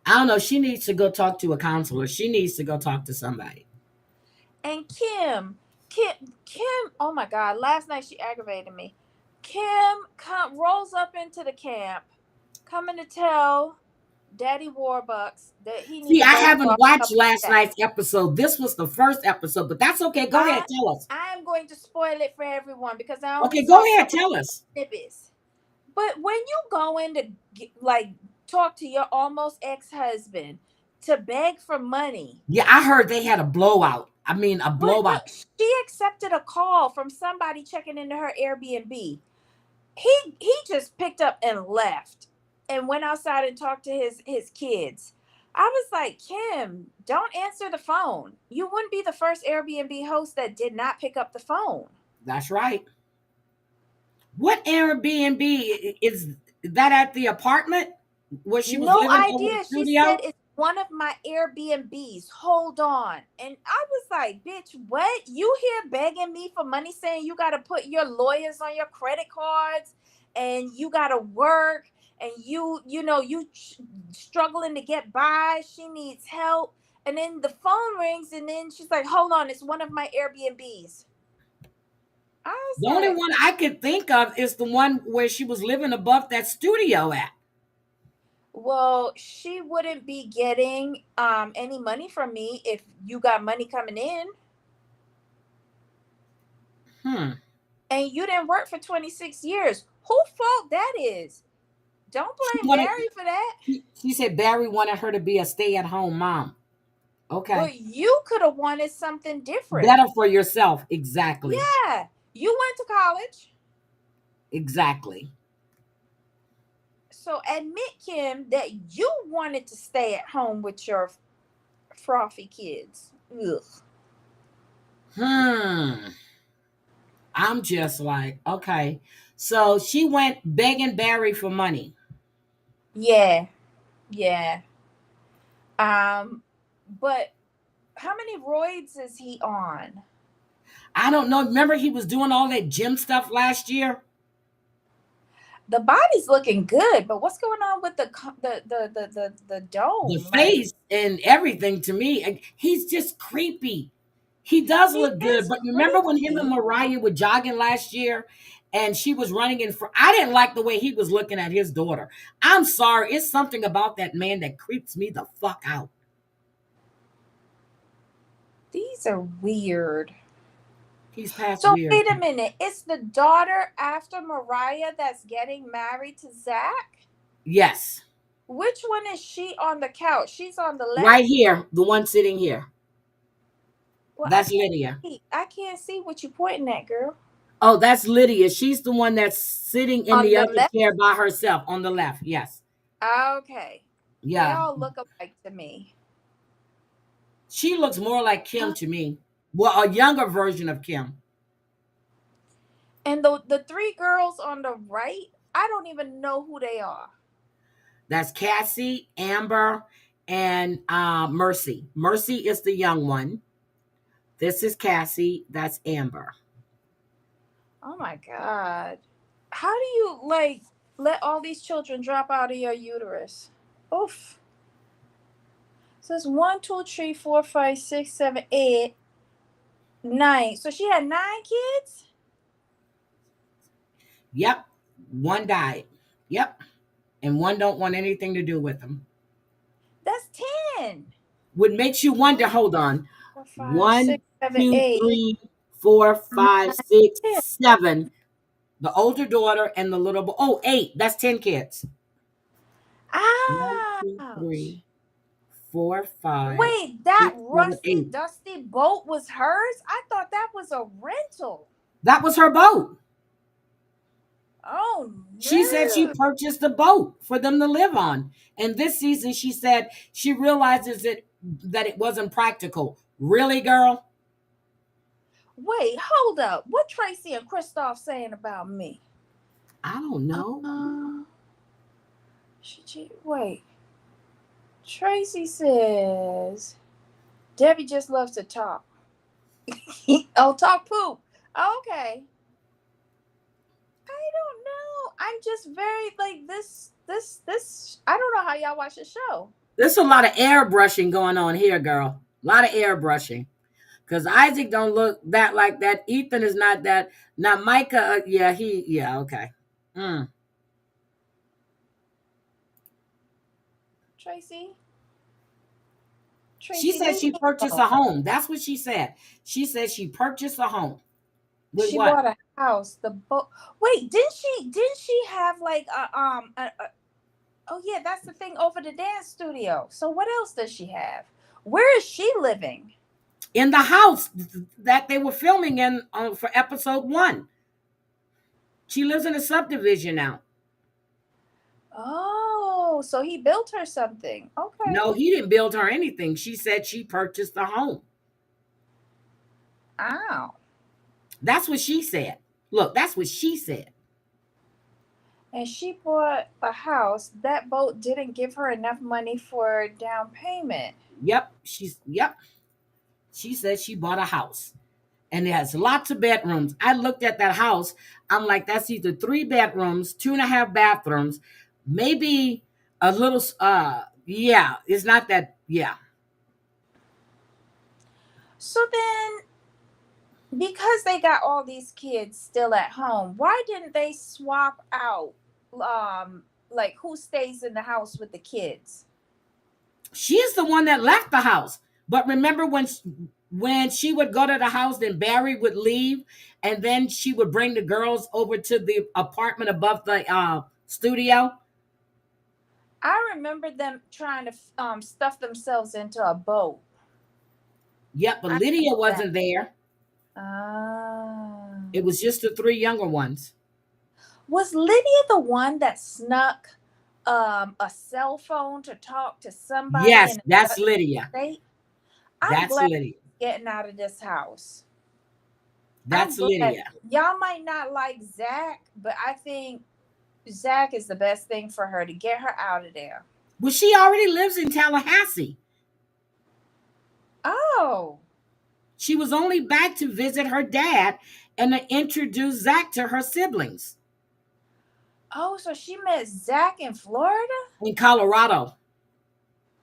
I don't know. She needs to go talk to a counselor. She needs to go talk to somebody. and Kim. Oh my God! Last night she aggravated me. Kim rolls up into the camp, coming to tell. Daddy Warbucks that he need See, to I go live haven't off a watched couple of last stacks. night's episode. This was the first episode, but that's okay. Go ahead, I tell us. I'm going to spoil it for everyone because I only Okay, go saw a ahead, couple tell us. snippets. But when you go in to like talk to your almost ex-husband to beg for money, Yeah, I heard they had a blowout. I mean, a but no, blowout. she accepted a call from somebody checking into her Airbnb. He just picked up and left and went outside and talked to his kids. I was like, Kim, don't answer the phone. You wouldn't be the first Airbnb host that did not pick up the phone. That's right. What Airbnb is that at the apartment where she was No living over the idea. She said studio? it's one of my Airbnbs. Hold on. And I was like, bitch, what? You here begging me for money saying you got to put your lawyers on your credit cards and you got to work and struggling to get by. She needs help. And then the phone rings and then she's like, hold on, it's one of my Airbnbs. I was The only like, one I could think of is the one where she was living above that studio at. well, she wouldn't be getting any money from me if you got money coming in Hmm. and you didn't work for 26 years. Who fault that is? Don't She blame wanted. Barry for that. She said Barry wanted her to be a stay-at-home mom. Okay. But you could have wanted something different. Better for yourself. Exactly. Yeah. You went to college. Exactly. So admit, Kim, that you wanted to stay at home with your frothy kids. Ugh. Hmm. I'm just like, okay. So she went begging Barry for money. Yeah. Yeah. But how many roids is he on? I don't know. Remember he was doing all that gym stuff last year? The body's looking good, but what's going on with the The dome? Like, face and everything to me. He's just creepy. He does he look good. is But remember when him and creepy. Mariah were jogging last year and she was running in front? I didn't like the way he was looking at his daughter. I'm sorry. It's something about that man that creeps me the fuck out. These are weird. He's past So weird. wait a minute. It's the daughter after Mariah that's getting married to Zach? Yes. Which one is she on the couch? She's on the Right left? here. The one sitting here. Well, I That's can't Lydia. see. I can't see what you pointing at, girl. Oh, that's Lydia. She's the one that's sitting in On the the other left? chair by herself on the left. Yes. Okay. They Yeah. all look alike to me. She looks more like Kim to me. Well, a younger version of Kim. And the three girls on the right, I don't even know who they are. That's Cassie, Amber, and Mercy. Mercy is the young one. This is Cassie. That's Amber. Oh my God. How do you like let all these children drop out of your uterus? Oof. So it's 1, 2, 3, 4, 5, 6, 7, 8, 9. So she had 9 kids? Yep. One died. Yep. And one don't want anything to do with them. That's 10. What makes you wonder, hold on. 4, 5, One, 6, 7, two, 8, three, four, 9, five, six, 10. seven. The older daughter and the little boy. Oh, eight. That's 10 kids. One, two, Ouch. three, four, five, Wait, that six, seven, rusty, eight. dusty boat was hers? I thought that was a rental. That was her boat. Oh She said she no. purchased a boat for them to live on. And this season, she said she realizes that it wasn't practical. Really, girl? Wait, hold up. What Tracy and Christoph saying about me? I don't know. Uh, wait. Tracy says Debbie just loves to talk. Oh, talk poop. Okay. I don't know. I'm just very like this. I don't know how y'all watch the show. There's a lot of airbrushing going on here, girl. A lot of airbrushing. Because Isaac don't look that like that. Ethan is not that. Now Micah, yeah, okay. Mm. Tracy? She Tracy, said leave she me purchased alone. a home. That's what she said. She said she purchased a home. With She what? bought a house. The boat. Wait, didn't she have like oh yeah, that's the thing over the dance studio. So what else does she have? Where is she living? In the house that they were filming in for episode 1. She lives in a subdivision now. Oh, so he built her something. Okay. No, he didn't build her anything. She said she purchased a home. Ow. That's what she said. Look, that's what she said. And she bought a house. That boat didn't give her enough money for down payment. Yep. She said she bought a house. And it has lots of bedrooms. I looked at that house. I'm like, that's either 3 bedrooms, 2.5 bathrooms, maybe a little. Yeah, it's not that. Yeah, So then, because they got all these kids still at home, why didn't they swap out like who stays in the house with the kids? she's the one that left the house. But remember when she would go to the house, then Barry would leave, and then she would bring the girls over to the apartment above the studio. I remember them trying to stuff themselves into a boat. Yep, but I Lydia remember that. wasn't there. Ah. It was just the 3 younger ones. Was Lydia the one that snuck a cell phone to talk to somebody Yes, in that's another Lydia. state? I'm That's glad Lydia. she's getting out of this house. I'm That's glad. Lydia. Y'all might not like Zach, but I think Zach is the best thing for her to get her out of there. Well, she already lives in Tallahassee. Oh. She was only back to visit her dad and to introduce Zach to her siblings Oh, so she met Zach in Florida? in Colorado.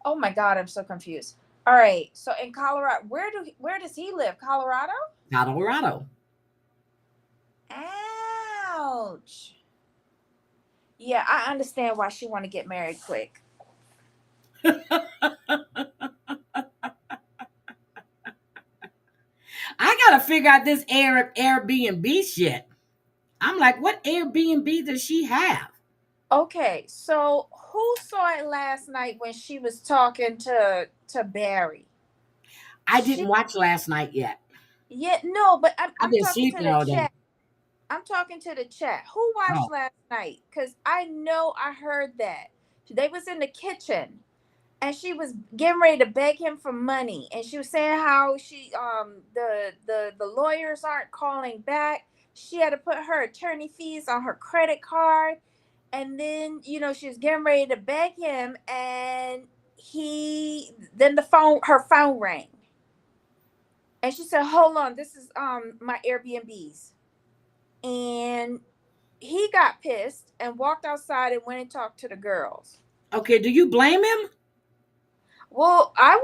Oh my God, I'm so confused. All right, so in Colorado, where does he live? Colorado? Colorado. Ouch. Yeah, I understand why she want to get married quick. I gotta figure out this Airbnb shit. I'm like, what Airbnb does she have? Okay, so who saw it last night when she was talking to Barry? I didn't She watch last night yet. Yeah, no, but I've I'm been talking to sleeping the all day. chat. I'm talking to the chat. Who watched Oh, last night? Cause I know I heard that they was in the kitchen and she was getting ready to beg him for money, and she was saying how she the lawyers aren't calling back. She had to put her attorney fees on her credit card, and then she was getting ready to beg him, and he then her phone rang, and she said, "Hold on, this is my Airbnbs." And he got pissed and walked outside and went and talked to the girls. okay. Do you blame him? Well, I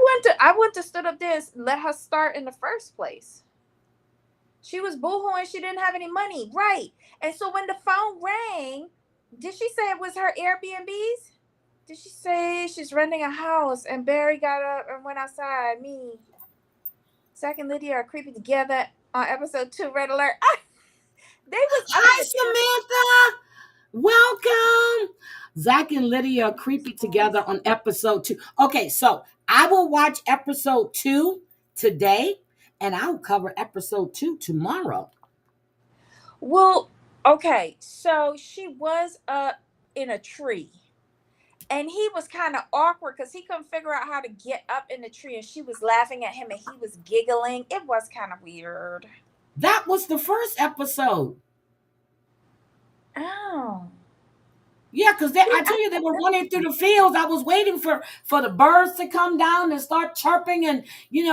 went to stood up there and let her start in the first place. She was boohooing, she didn't have any money, right? And so when the phone rang, did she say it was her Airbnbs? Did she say she's renting a house and Barry got up and went outside? Me, Zach and Lydia are creeping together on episode 2. Red alert. They was. I mean, Hi, Samantha. Welcome. Zach and Lydia are creepy together on episode 2. Okay, so I will watch episode 2 today, and I'll cover episode 2 tomorrow. well, okay. So she was up in a tree, and he was kind of awkward because he couldn't figure out how to get up in the tree, and she was laughing at him and he was giggling. It was kind of weird. That was the first episode. Oh. Yeah, because See, I tell you, they were running through the fields. I was waiting for the birds to come down and start chirping, and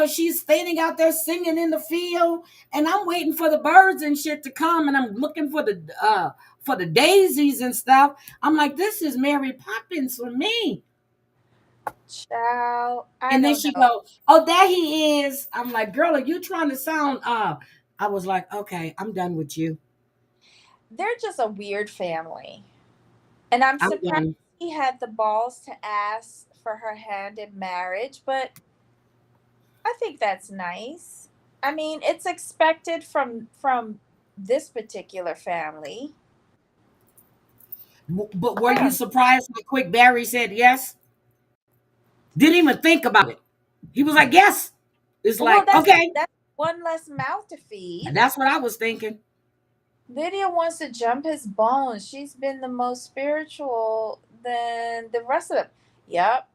she's standing out there singing in the field, and I'm waiting for the birds and shit to come, and I'm looking for the daisies and stuff. I'm like, this is Mary Poppins for me. child, I And then don't she know. go, "Oh, there he is." I'm like, "Girl, are you trying to sound?" I was like, "Okay, I'm done with you. They're just a weird family. And I'm I'm surprised done." he had the balls to ask offer her hand in marriage, but I think that's nice. I mean, it's expected from this particular family. But were you Yeah. surprised how quick Barry said yes? Didn't even think about it. He was like, yes. It's Well, like, okay. that's one less mouth to feed. That's what I was thinking. Lydia wants to jump his bones. She's been the most spiritual than the rest of them. Yep.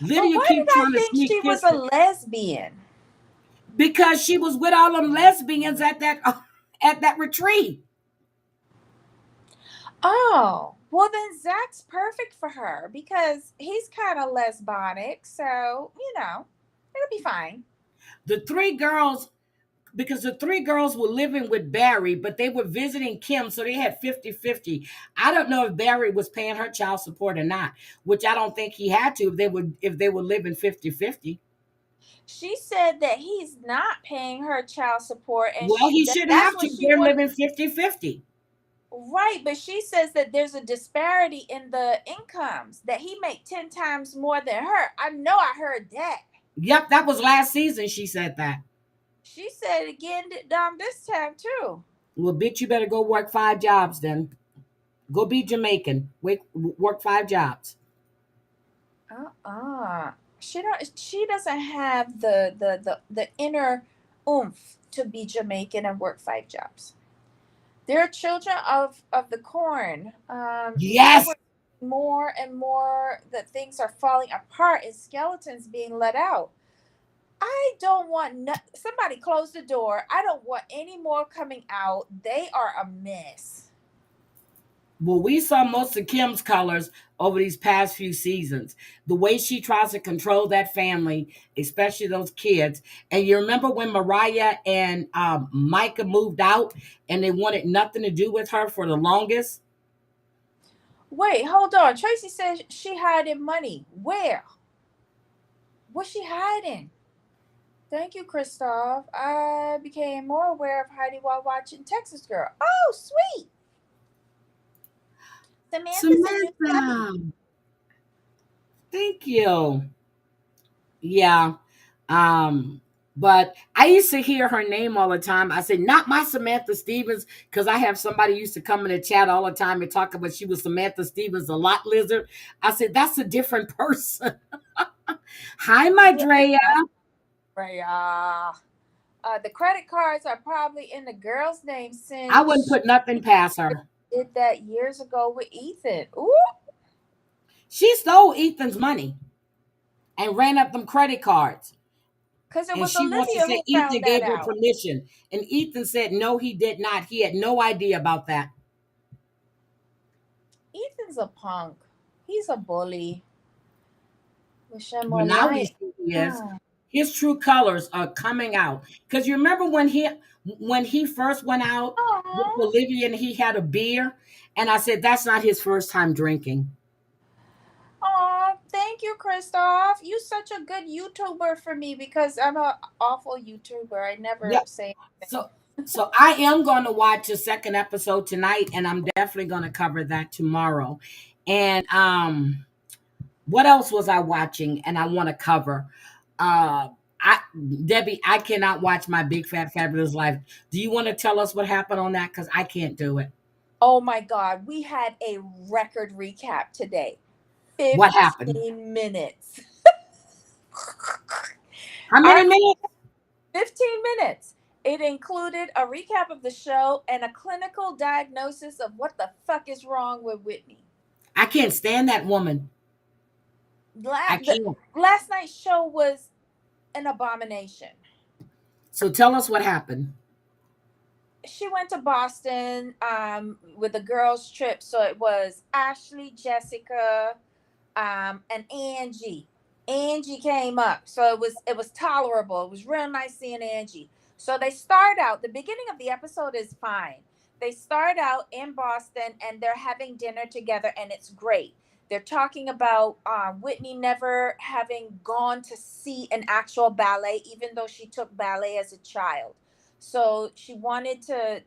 But Lydia why did keep I trying to think sneak she was a kisses lesbian? because she was with all them lesbians at that at that retreat. Oh, well then Zach's perfect for her because he's kind of lesbonic, so it'll be fine. The three girls, because the three girls were living with Barry, but they were visiting Kim, so they had 50-50. I don't know if Barry was paying her child support or not, which I don't think he had to if they were living 50-50. She said that he's not paying her child support, and Well, he shouldn't that's have what to. she They're wanted. living 50-50. Right, but she says that there's a disparity in the incomes that he make 10 times more than her. I know I heard that. Yep, that was last season she said that. She said it again this time too. Well, bitch, you better go work 5 jobs then. Go be Jamaican. Work 5 jobs. Uh-uh. She doesn't have the inner oomph to be Jamaican and work 5 jobs. They're children of the corn. Now Yes. we're more and more that things are falling apart and skeletons being let out. I don't want somebody close the door. I don't want any more coming out. They are a mess. Well, we saw most of Kim's colors over these past few seasons. The way she tries to control that family, especially those kids. And you remember when Mariah and Micah moved out and they wanted nothing to do with her for the longest? Wait, hold on. Tracy says she hiding money. Where? What's she hiding? Thank you, Christoph. I became more aware of hiding while watching Texas Girl. Oh, sweet. Samantha's a new subject. Samantha. Thank you. Yeah. Um, but I used to hear her name all the time. I said, not my Samantha Stevens, because I have somebody used to come in the chat all the time and talk about she was Samantha Stevens, a lot lizard. I said, that's a different person. Hi, my Yeah, Drea. right. The credit cards are probably in the girl's name I wouldn't since put nothing past her. she did that years ago with Ethan. Ooh, She stole Ethan's money and ran up them credit cards. because it And was she wants to Olivia say who Ethan found that gave her out. permission. And Ethan said, no, he did not. He had no idea about that. Ethan's a punk. He's a bully. Wish him But more now we light. see he is. Ah. His true colors are coming out. Because you remember when he first went out with Aw. Olivia and he had a beer, and I said that's not his first time drinking. Aw, thank you, Christoph. You such a good YouTuber for me because I'm a awful YouTuber. I never Yep. say anything. So so I am going to watch the second episode tonight, and I'm definitely going to cover that tomorrow. And what else was I watching? And I want to cover. Uh, I Debbie, I cannot watch My Big Fat Fabulous Life. Do you want to tell us what happened on that? Because I can't do it. Oh my God, we had a record recap today. What happened? 15 minutes. How Our many minutes? 15 minutes. It included a recap of the show and a clinical diagnosis of what the fuck is wrong with Whitney. I can't stand that woman. I can't. Last night's show was an abomination. So tell us what happened. She went to Boston with a girls' trip. So it was Ashley, Jessica, and Angie. Angie came up, so it was tolerable. It was real nice seeing Angie. So they start out. The beginning of the episode is fine. They start out in Boston and they're having dinner together, and it's great. They're talking about Whitney never having gone to see an actual ballet, even though she took ballet as a child. So she wanted to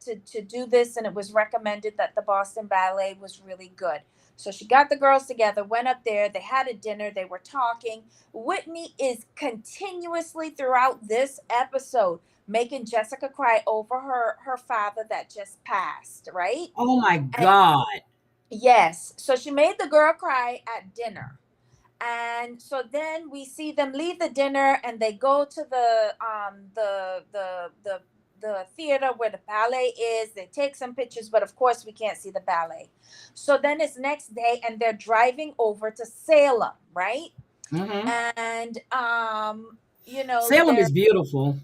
do this, and it was recommended that the Boston Ballet was really good. So she got the girls together, went up there, they had a dinner, they were talking. Whitney is continuously throughout this episode making Jessica cry over her father that just passed, right? Oh my And God. yes, so she made the girl cry at dinner. And so then we see them leave the dinner and they go to the theater where the ballet is. They take some pictures, but of course we can't see the ballet. So then it's next day and they're driving over to Salem, right? Hmm. And Salem they're, is beautiful.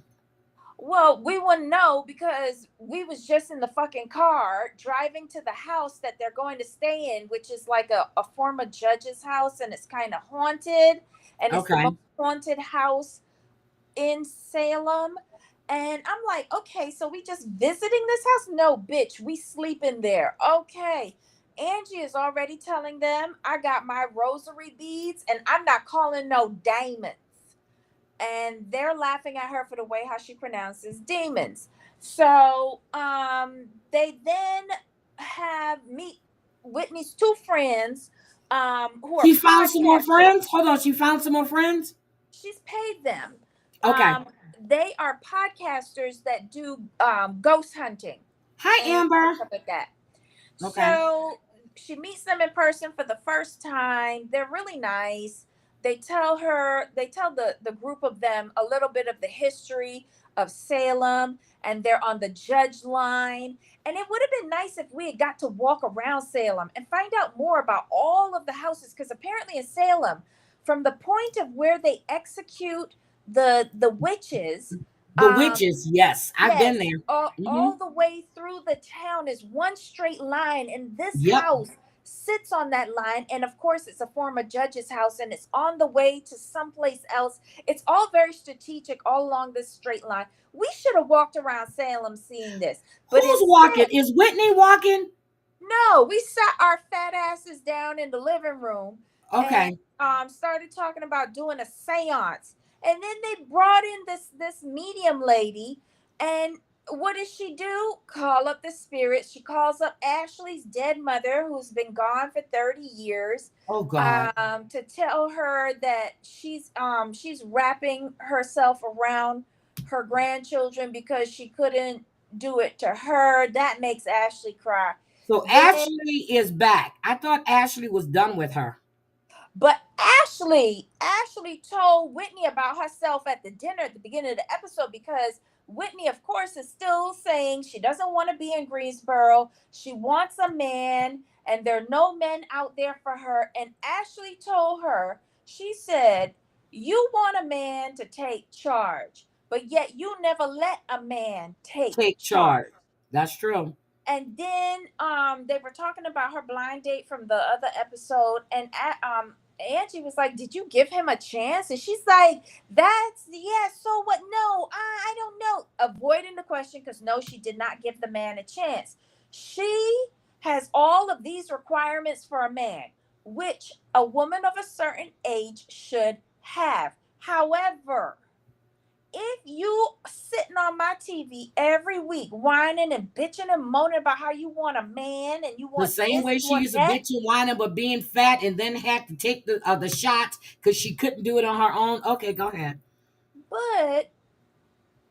well, we wouldn't know because we was just in the fucking car driving to the house that they're going to stay in, which is like a former judge's house, and it's kind of haunted, and it's the Okay. most haunted house in Salem. And I'm like, okay, so we just visiting this house? No, bitch, we sleep in there. Okay. Angie is already telling them I got my rosary beads and I'm not calling no diamonds, and they're laughing at her for the way how she pronounces demons. So they then have meet Whitney's two friends who are She found some more podcasters. friends. Hold on. She found some more friends. She's paid them. Okay. They are podcasters that do ghost hunting Hi, and Amber. stuff like that. Okay. So she meets them in person for the first time. They're really nice. They tell the group of them a little bit of the history of Salem, and they're on the judge line. And it would have been nice if we had got to walk around Salem and find out more about all of the houses, because apparently in Salem, from the point of where they execute the witches, The um, witches. Yes, I've been yes, there. Hmm. all the way through the town is one straight line, and this Yep. house sits on that line. And of course, it's a former judge's house, and it's on the way to someplace else. It's all very strategic all along this straight line. We should have walked around Salem seeing this, but Who's instead, walking? Is Whitney walking? no, we sat our fat asses down in the living room and Okay. started talking about doing a seance. And then they brought in this medium lady, and what does she do? Call up the spirits. She calls up Ashley's dead mother, who's been gone for 30 years, Oh God. to tell her that she's wrapping herself around her grandchildren because she couldn't do it to her. That makes Ashley cry. So Then, Ashley is back. I thought Ashley was done with her. but Ashley told Whitney about herself at the dinner at the beginning of the episode, because Whitney, of course, is still saying she doesn't want to be in Greensboro. She wants a man, and there are no men out there for her. And Ashley told her, she said, "You want a man to take charge, but yet you never let a man take Take charge. charge." That's true. And then they were talking about her blind date from the other episode, and Angie was like, "Did you give him a chance?" And she's like, "That's, yeah, so what? No, I don't know." Avoiding the question, because no, she did not give the man a chance. She has all of these requirements for a man, which a woman of a certain age should have. However, if you sitting on my TV every week whining and bitching and moaning about how you want a man and you The want same this, way you she want used to that, bitch and whine about being fat and then had to take the shots because she couldn't do it on her own. Okay, go ahead. but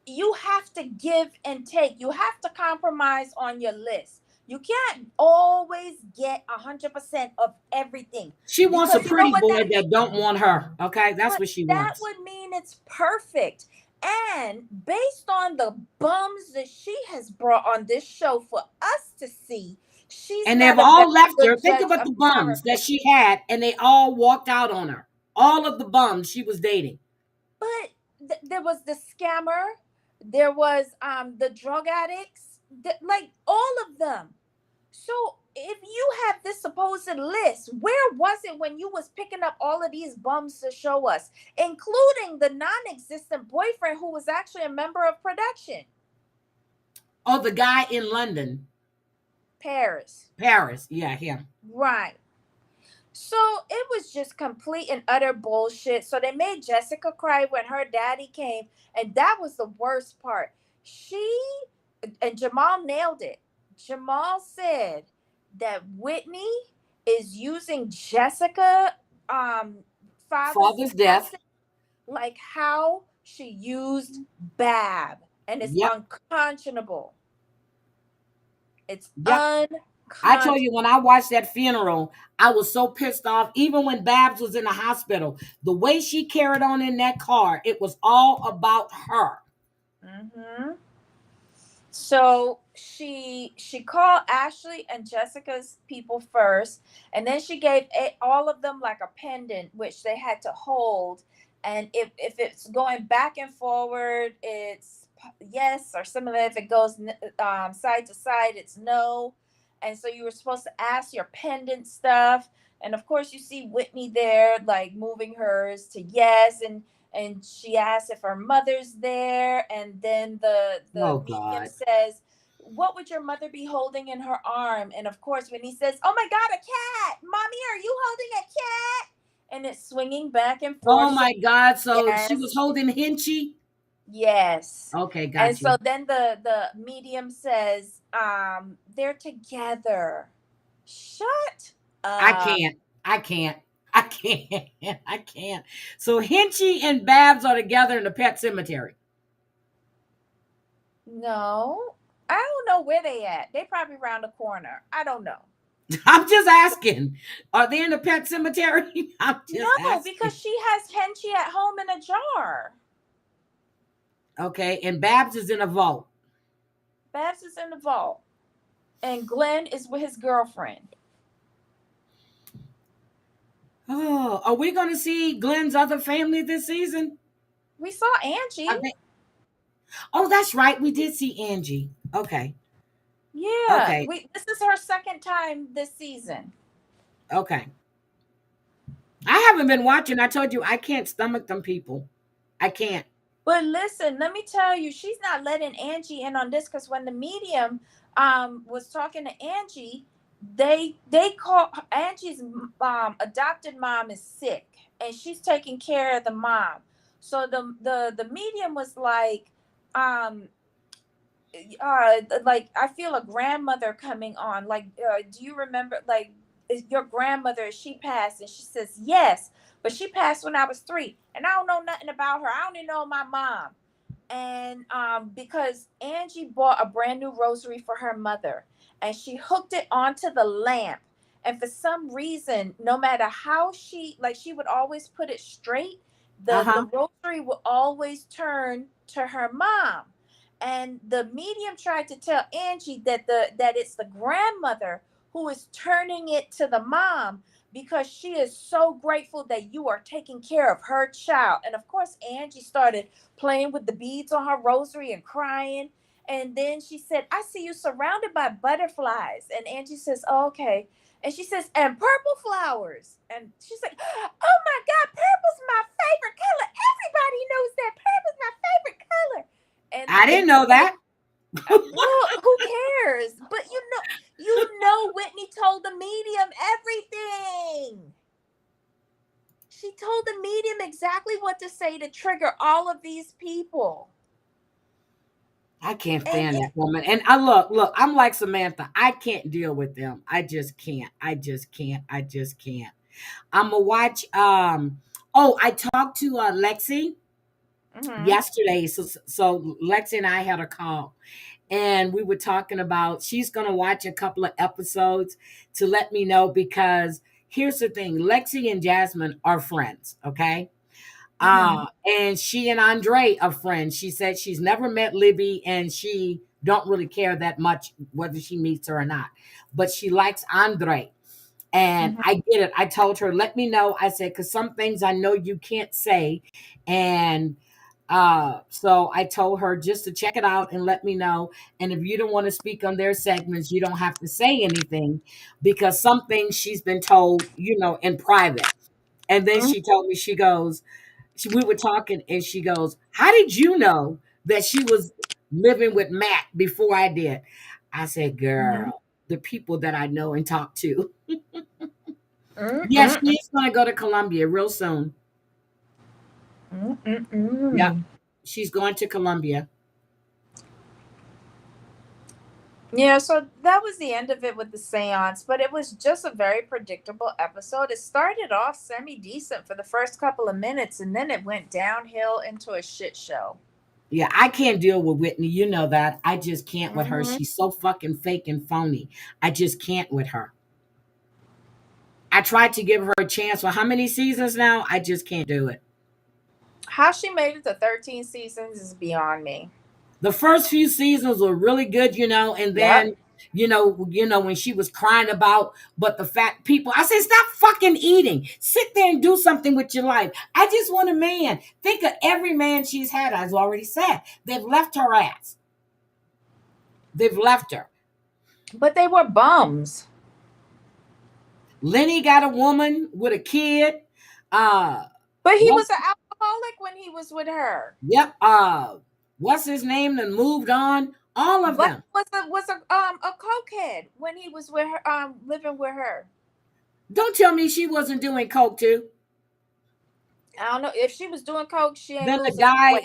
you have to give and take. You have to compromise on your list. You can't always get 100% of everything, She wants a because you know pretty what boy that that means? don't want her. Okay, that's But what she that wants. would mean it's perfect. And based on the bums that she has brought on this show for us to see, she's And they've not a very all left her. good Think judge about of the bums that character. she had, and they all walked out on her. All of the bums she was dating. But there was the scammer, there was the drug addicts, like all of them. So if you have this supposed list, where was it when you was picking up all of these bums to show us, including the non-existent boyfriend who was actually a member of production? Oh, the guy in London, Paris. Paris. Yeah, him. Right. So it was just complete and utter bullshit. So they made Jessica cry when her daddy came, and that was the worst part. She and Jamal nailed it. Jamal said that Whitney is using Jessica um father's Father's death. passing like how she used Bab, and it's Yep. unconscionable. It's Yep. I told unconscionable. you when I watched that funeral, I was so pissed off. Even when Babs was in the hospital, the way she carried on in that car, it was all about her. Hmm. So she called Ashley and Jessica's people first, and then she gave all of them like a pendant which they had to hold. And if it's going back and forward, it's yes, or similar. If it goes side to side, it's no. And so you were supposed to ask your pendant stuff, and of course you see Whitney there like moving hers to yes, and she asks if her mother's there, and then the Oh medium God. says, what would your mother be holding in her arm? And of course when he says, oh my god, a cat, mommy, are you holding a cat? And it's swinging back and Oh forth. So my God. So she was yes, holding Hinchy. yes. Okay, And got so you. then the medium says, they're together. Shut I up. can't. I can't. I can't. I can't. So Hinchy and Babs are together in the pet cemetery. No, I don't know where they at. They probably around the corner. I don't know. I'm just asking. Are they in the pet cemetery? I'm just No, because asking. she has Henchy at home in a jar. Okay, and Babs is in a vault. Babs is in the vault, and Glenn is with his girlfriend. Oh, are we going to see Glenn's other family this season? We saw Angie. Are they- Oh, that's right. We did see Angie. Okay. Yeah, Okay. we. This is her second time this season. Okay. I haven't been watching. I told you I can't stomach them people. I can't. But listen, let me tell you, she's not letting Angie in on this because when the medium was talking to Angie, they call Angie's adopted mom is sick and she's taking care of the mom. So the medium was um like I feel a grandmother coming on. Like, do you remember like is your grandmother? She passed, and she says yes, but she passed when I was 3, and I don't know nothing about her. I don't even know my mom. And because Angie bought a brand new rosary for her mother, and she hooked it onto the lamp. And for some reason, no matter how she like, she would always put it straight. The Uh-huh. rosary would always turn to her mom, and the medium tried to tell Angie that it's the grandmother who is turning it to the mom because she is so grateful that you are taking care of her child. And of course, Angie started playing with the beads on her rosary and crying. And then she said, I see you surrounded by butterflies. And Angie says, oh, okay. And she says, and purple flowers. And she's like, oh my God, purple's my favorite color. Everybody knows that purple's my favorite color. I And didn't know then, that. well, who cares? But you know, Whitney told the medium everything. She told the medium exactly what to say to trigger all of these people. I can't And stand it, that woman. And I look, I'm like Samantha. I can't deal with them. I just can't. I just can't. I just can't. I'm gonna watch oh, I talked to Lexi mm-hmm, yesterday. So Lexi and I had a call and we were talking about she's going to watch a couple of episodes to let me know because here's the thing, Lexi and Jasmine are friends, okay? mm-hmm, And she and Andre are friends. She said she's never met Libby and she don't really care that much whether she meets her or not, but she likes Andre. And mm-hmm, I get it. I told her, let me know. I said, because some things I know you can't say. And so I told her just to check it out and let me know. And if you don't want to speak on their segments, you don't have to say anything because some things she's been told, in private. And then she told me, we were talking and she goes, how did you know that she was living with Matt before I did? I said, mm-hmm, girl, the people that I know and talk to. Yes, mm-hmm, she's going to go to Columbia real soon. Yep. mm-hmm. She's going to Columbia. Yeah, so that was the end of it with the seance, but it was just a very predictable episode. It started off semi decent for the first couple of minutes, and then it went downhill into a shit show. Yeah, I can't deal with Whitney. You know that. I just can't with her. Hmm. She's so fucking fake and phony. I just can't with her. I tried to give her a chance for how many seasons now? I just can't do it. How she made it to 13 seasons is beyond me. The first few seasons were really good, and Yep. then when she was crying about, but the fact people, I said, stop fucking eating. Sit there and do something with your life. I just want a man. Think of every man she's had. I've already said they've left her ass. They've left her. But they were bums. Lenny got a woman with a kid. Uh, But he was what's an alcoholic when he was with her. yep. What's his name? And moved on. All of But them. was a cokehead when he was with her, living with her. Don't tell me she wasn't doing coke too. I don't know if she was doing coke. She ain't Then the losing guy weight.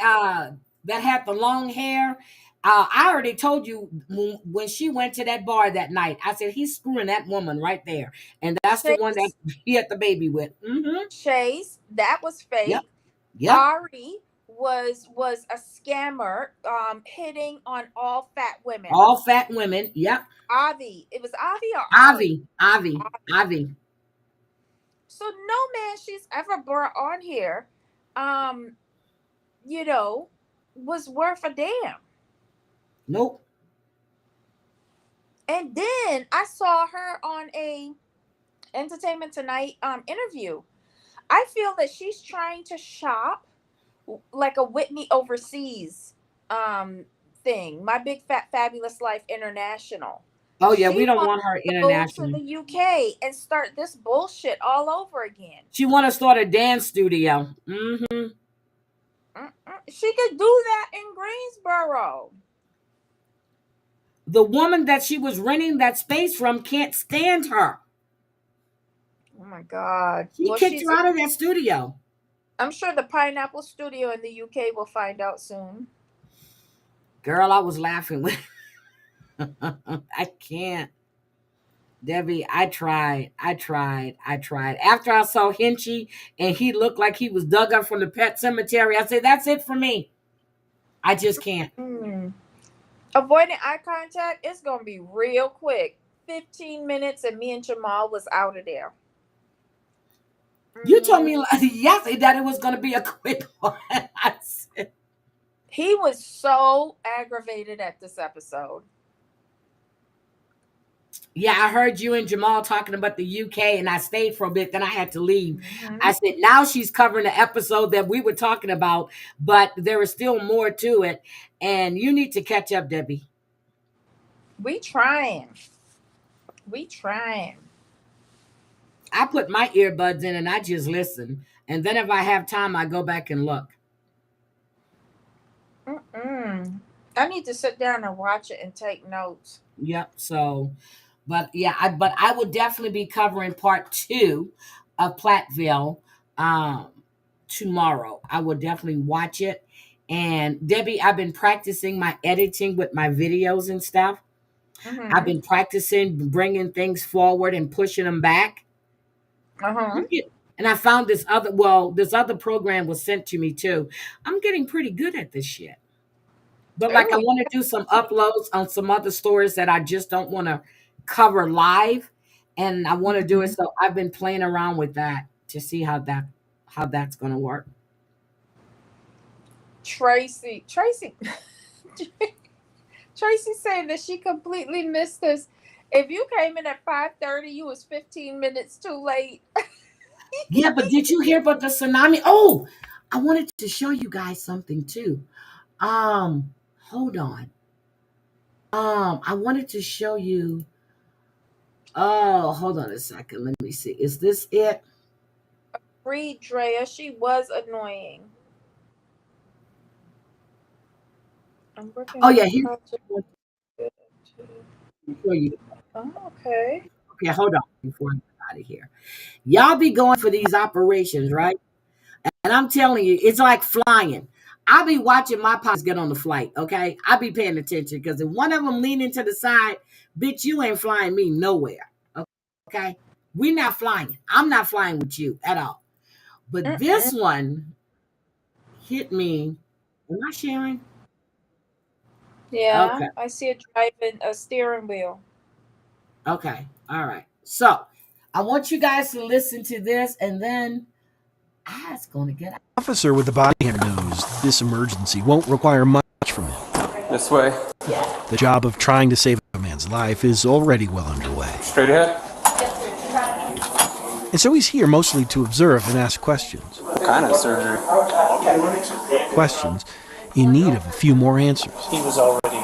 that had the long hair. I already told you when she went to that bar that night. I said he's screwing that woman right there, and that's the one that Chase, he had the baby with. Chase, that was Yep. fake. Yep. Ari was a scammer, hitting on all fat women. All fat women. Yep. Avi, it was Avi or Ari. Avi. So no man she's ever brought on here, um, you know, was worth a damn. Nope. And then I saw her on a Entertainment Tonight interview. I feel that she's trying to shop like a Whitney overseas thing. My Big Fat Fabulous Life International. Oh yeah, we She don't wants want her to go to international. the UK and start this bullshit all over again. She want to start a dance studio. Mm-hmm. She could do that in Greensboro. The woman that she was renting that space from can't stand her. Oh my God. She Well, kicked her out of that studio. I'm sure the Pineapple Studio in the UK will find out soon. Girl, I was laughing with I can't. Debbie, I tried. After I saw Hinchy and he looked like he was dug up from the pet cemetery, I said, that's it for me. I just can't. Avoiding eye contact, it's going to be real quick. 15 minutes and me and Jamal was out of there. You told me yesterday that it was going to be a quick one. I said, he was so aggravated at this episode. yeah, I heard you and Jamal talking about the UK and I stayed for a bit, then I had to leave. I said, now she's covering the episode that we were talking about, but there is still more to it. And you need to catch up, Debbie. We trying. I put my earbuds in and I just listen. And then if I have time, I go back and look. I need to sit down and watch it and take notes. Yep. So, but yeah, I will definitely be covering part 2 of Plathville tomorrow. I will definitely watch it. And Debbie, I've been practicing my editing with my videos and stuff. I've been practicing bringing things forward and pushing them back. And I found this other program was sent to me too. I'm getting pretty good at this shit. But like I Ooh. want to do some uploads on some other stories that I just don't want to cover live. And I want to do it. So I've been playing around with that to see how that's gonna work. Tracy Tracy said that she completely missed this. If you came in at 5:30, you was 15 minutes too late. Yeah, but did you hear about the tsunami? Oh, I wanted to show you guys something too. Hold on. I wanted to show you. Oh, hold on a second. Let me see. Is this it? Read Drea, she was annoying. I'm working. Oh yeah, here. Show you. Oh, okay. Okay, hold on before I get out of here. Y'all be going for these operations, right? And I'm telling you, it's like flying. I'll be watching my pops get on the flight, okay? I'll be paying attention because if one of them leaning to the side, bitch, you ain't flying me nowhere, okay? We're not flying. I'm not flying with you at all. But this one hit me. Am I sharing? Yeah, Okay. I see it driving a steering wheel. Okay. All right. So I want you guys to listen to this and then it's going to get out. Officer with the body cam knows this emergency won't require much from him. This way. The job of trying to save a man's life is already well underway. Straight ahead. And so he's here mostly to observe and ask questions. What kind of surgery? Questions in need of a few more answers. He was already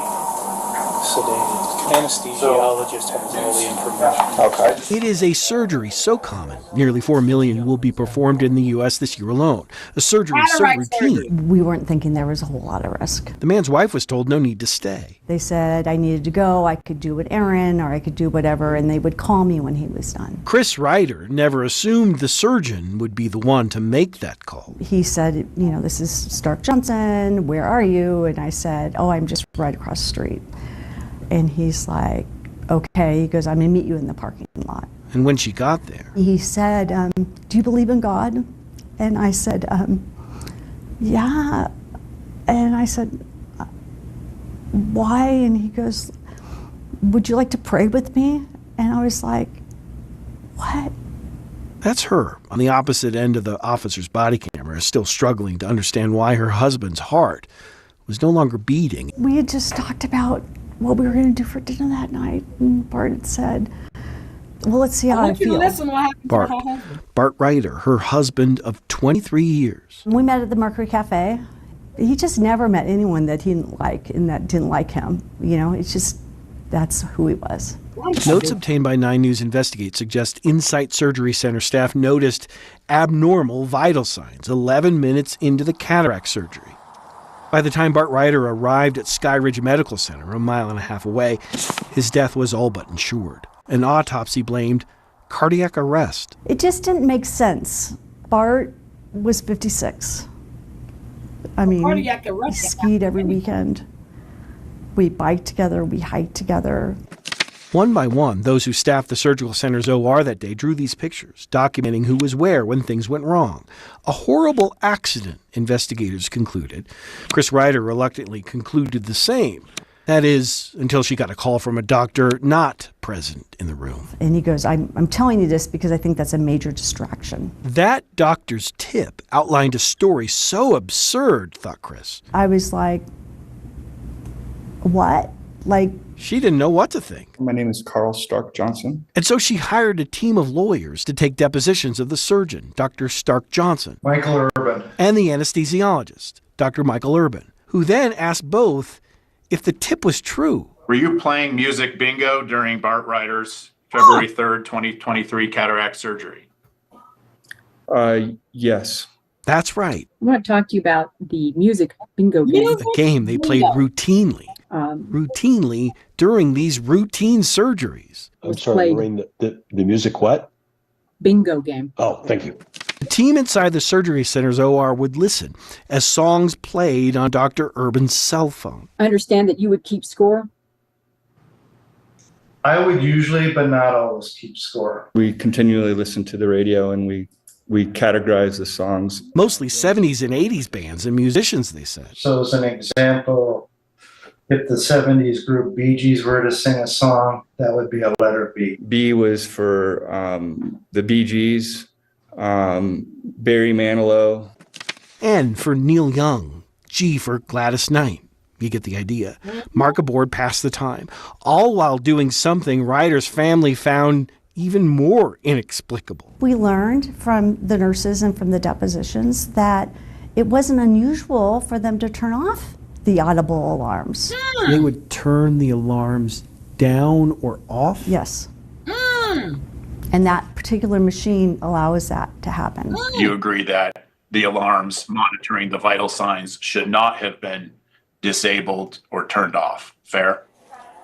sedated. Anesthesiologist has all the information. Okay. It is a surgery so common, nearly 4 million will be performed in the U.S. this year alone. A surgery so routine. We weren't thinking there was a whole lot of risk. The man's wife was told no need to stay. They said I needed to go, I could do an errand, or I could do whatever, and they would call me when he was done. Chris Ryder never assumed the surgeon would be the one to make that call. He said, this is Stark Johnson, where are you? And I said, oh, I'm just right across the street. And he's like, okay. He goes, I'm going to meet you in the parking lot. And when she got there, he said, do you believe in God? And I said, yeah. And I said, why? And he goes, would you like to pray with me? And I was like, what? That's her on the opposite end of the officer's body camera, still struggling to understand why her husband's heart was no longer beating. We had just talked about what we were going to do for dinner that night, and Bart had said, well, let's see how I feel. Bart Ryder, her husband of 23 years. We met at the Mercury Cafe. He just never met anyone that he didn't like and that didn't like him. It's just, that's who he was. Notes obtained by 9 News Investigate suggest Insight Surgery Center staff noticed abnormal vital signs 11 minutes into the cataract surgery. By the time Bart Ryder arrived at Sky Ridge Medical Center, a mile and a half away, his death was all but ensured. An autopsy blamed cardiac arrest. It just didn't make sense. Bart was 56. He skied every weekend. We biked together, we hiked together. One by one, those who staffed the surgical center's OR that day drew these pictures, documenting who was where when things went wrong. A horrible accident, investigators concluded. Chris Ryder reluctantly concluded the same. That is, until she got a call from a doctor not present in the room. And he goes, I'm telling you this because I think that's a major distraction. That doctor's tip outlined a story so absurd, thought Chris. I was like, what? She didn't know what to think. My name is Carl Stark Johnson. And so she hired a team of lawyers to take depositions of the surgeon, Dr. Stark Johnson. Michael Urban. And the anesthesiologist, Dr. Michael Urban, who then asked both if the tip was true. Were you playing music bingo during Bart Ryder's February 3rd, 2023 cataract surgery? Yes. That's right. I want to talk to you about the music bingo game. A game they played routinely during these routine surgeries. I'm sorry, Lorraine, the music what? Bingo game. Oh, thank you. The team inside the surgery center's OR would listen as songs played on Dr. Urban's cell phone. I understand that you would keep score. I would usually, but not always, keep score. We continually listen to the radio and we categorize the songs. Mostly 70s and 80s bands and musicians, they said. So as an example, if the 70s group Bee Gees were to sing a song, that would be a letter B. B was for the Bee Gees, Barry Manilow. N for Neil Young, G for Gladys Knight. You get the idea. Mark aboard, pass the time. All while doing something Ryder's family found even more inexplicable. We learned from the nurses and from the depositions that it wasn't unusual for them to turn off the audible alarms. They would turn the alarms down or off? Yes. And that particular machine allows that to happen. You agree that the alarms monitoring the vital signs should not have been disabled or turned off. Fair?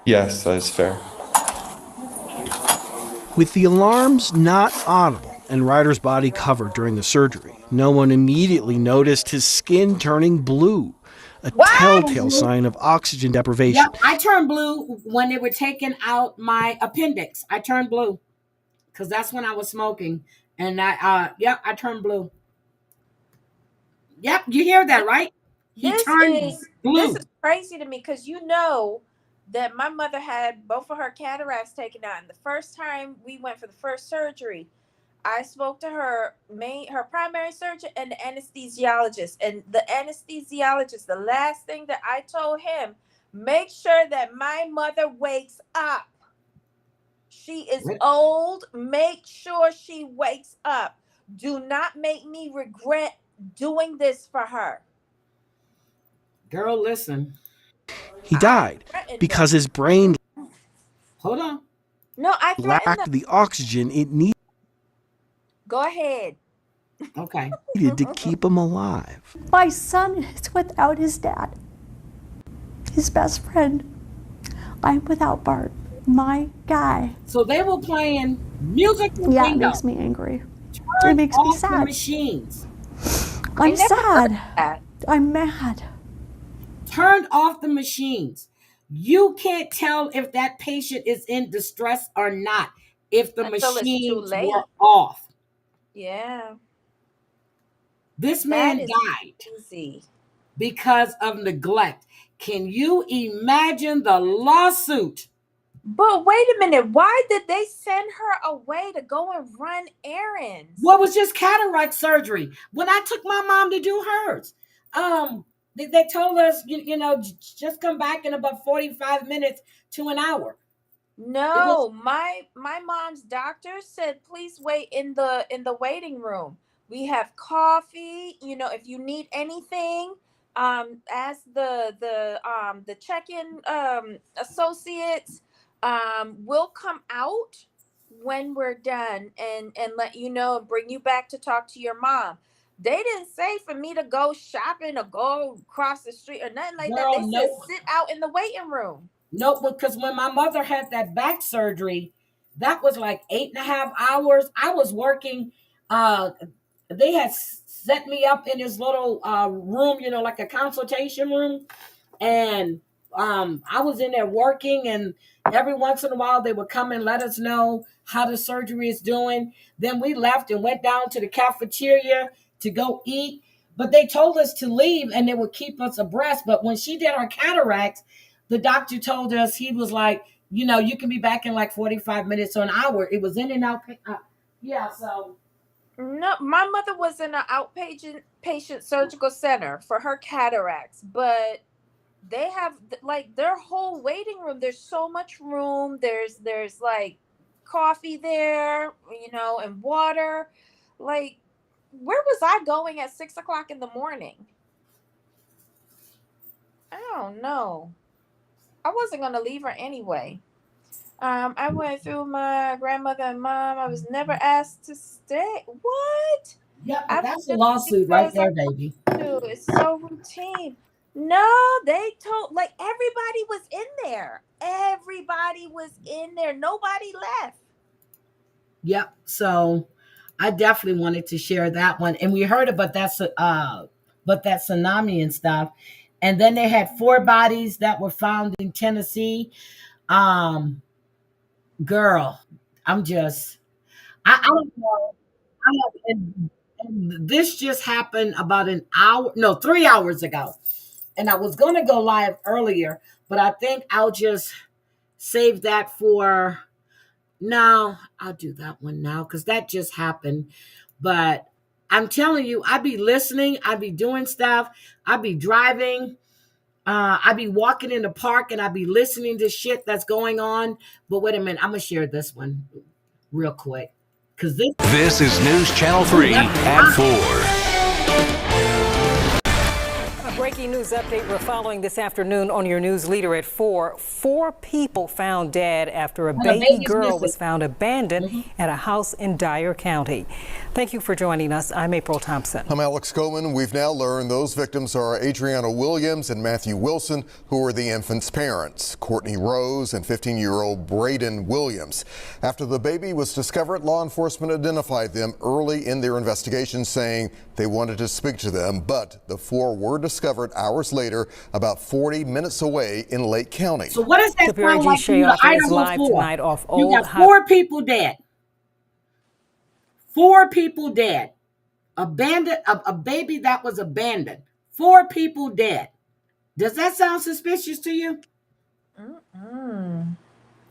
Yes, that is fair. With the alarms not audible and Ryder's body covered during the surgery, No one immediately noticed his skin turning blue, a telltale sign of oxygen deprivation. Yep, I turned blue when they were taking out my appendix. I turned blue because that's when I was smoking, and I turned blue. Yep, you hear that, right? He turned blue. This is crazy to me because you know that my mother had both of her cataracts taken out, and the first time we went for the first surgery, I spoke to her primary surgeon and the anesthesiologist. And the anesthesiologist, the last thing that I told him, make sure that my mother wakes up. She is old. Make sure she wakes up. Do not make me regret doing this for her. Girl, listen. He died because his brain lacked the oxygen it needed. Go ahead. Okay. To keep him alive. My son is without his dad, his best friend. I'm without Bart, my guy. So they were playing music. Yeah, it makes me angry. It makes me sad. The machines. I'm sad. I'm mad. Turned off the machines. You can't tell if that patient is in distress or not if the machines were off. Yeah. This man died because of neglect. Can you imagine the lawsuit? But wait a minute. Why did they send her away to go and run errands? Well, it was just cataract surgery. When I took my mom to do hers, they told us, just come back in about 45 minutes to an hour. No, my mom's doctor said, please wait in the waiting room. We have coffee. If you need anything, ask the check-in associates. We'll come out when we're done and let you know and bring you back to talk to your mom. They didn't say for me to go shopping or go across the street or nothing like that. They said sit out in the waiting room. No, because when my mother had that back surgery, that was like 8.5 hours. I was working. They had set me up in this little room, like a consultation room. And I was in there working, and every once in a while they would come and let us know how the surgery is doing. Then we left and went down to the cafeteria to go eat. But they told us to leave and they would keep us abreast. But when she did our cataracts, the doctor told us, he was like, you can be back in like 45 minutes or an hour. It was in and out. So. No, my mother was in an outpatient surgical center for her cataracts, but they have like their whole waiting room. There's so much room. There's like coffee there, and water. Like, where was I going at 6:00 in the morning? I don't know. I wasn't going to leave her anyway. I went through my grandmother and mom. I was never asked to stay. What? Yeah, that's a lawsuit right there, baby. It's so routine. No, they told, like, everybody was in there. Everybody was in there. Nobody left. Yep. So I definitely wanted to share that one. And we heard about that tsunami and stuff. And then they had 4 bodies that were found in Tennessee. Girl, I don't know. And this just happened about 3 hours ago. And I was going to go live earlier, but I think I'll just save that for now. I'll do that one now because that just happened. But I'm telling you, I be listening. I be doing stuff. I be driving. I be walking in the park and I be listening to shit that's going on. But wait a minute, I'm going to share this one real quick. Because this is News Channel 3 at 4. breaking news update we're following this afternoon on your news leader at 4. 4 people found dead after a baby girl was found abandoned at a house in Dyer County. Thank you for joining us. I'm April Thompson. I'm Alex Coleman. We've now learned those victims are Adriana Williams and Matthew Wilson, who are the infant's parents, Courtney Rose and 15-year-old Braden Williams. After the baby was discovered, law enforcement identified them early in their investigation, saying they wanted to speak to them, but the 4 were discovered hours later, about 40 minutes away in Lake County. So what is that sound like from the Idaho 4? You got 4 people dead. 4 people dead. Abandoned, a baby that was abandoned. 4 people dead. Does that sound suspicious to you?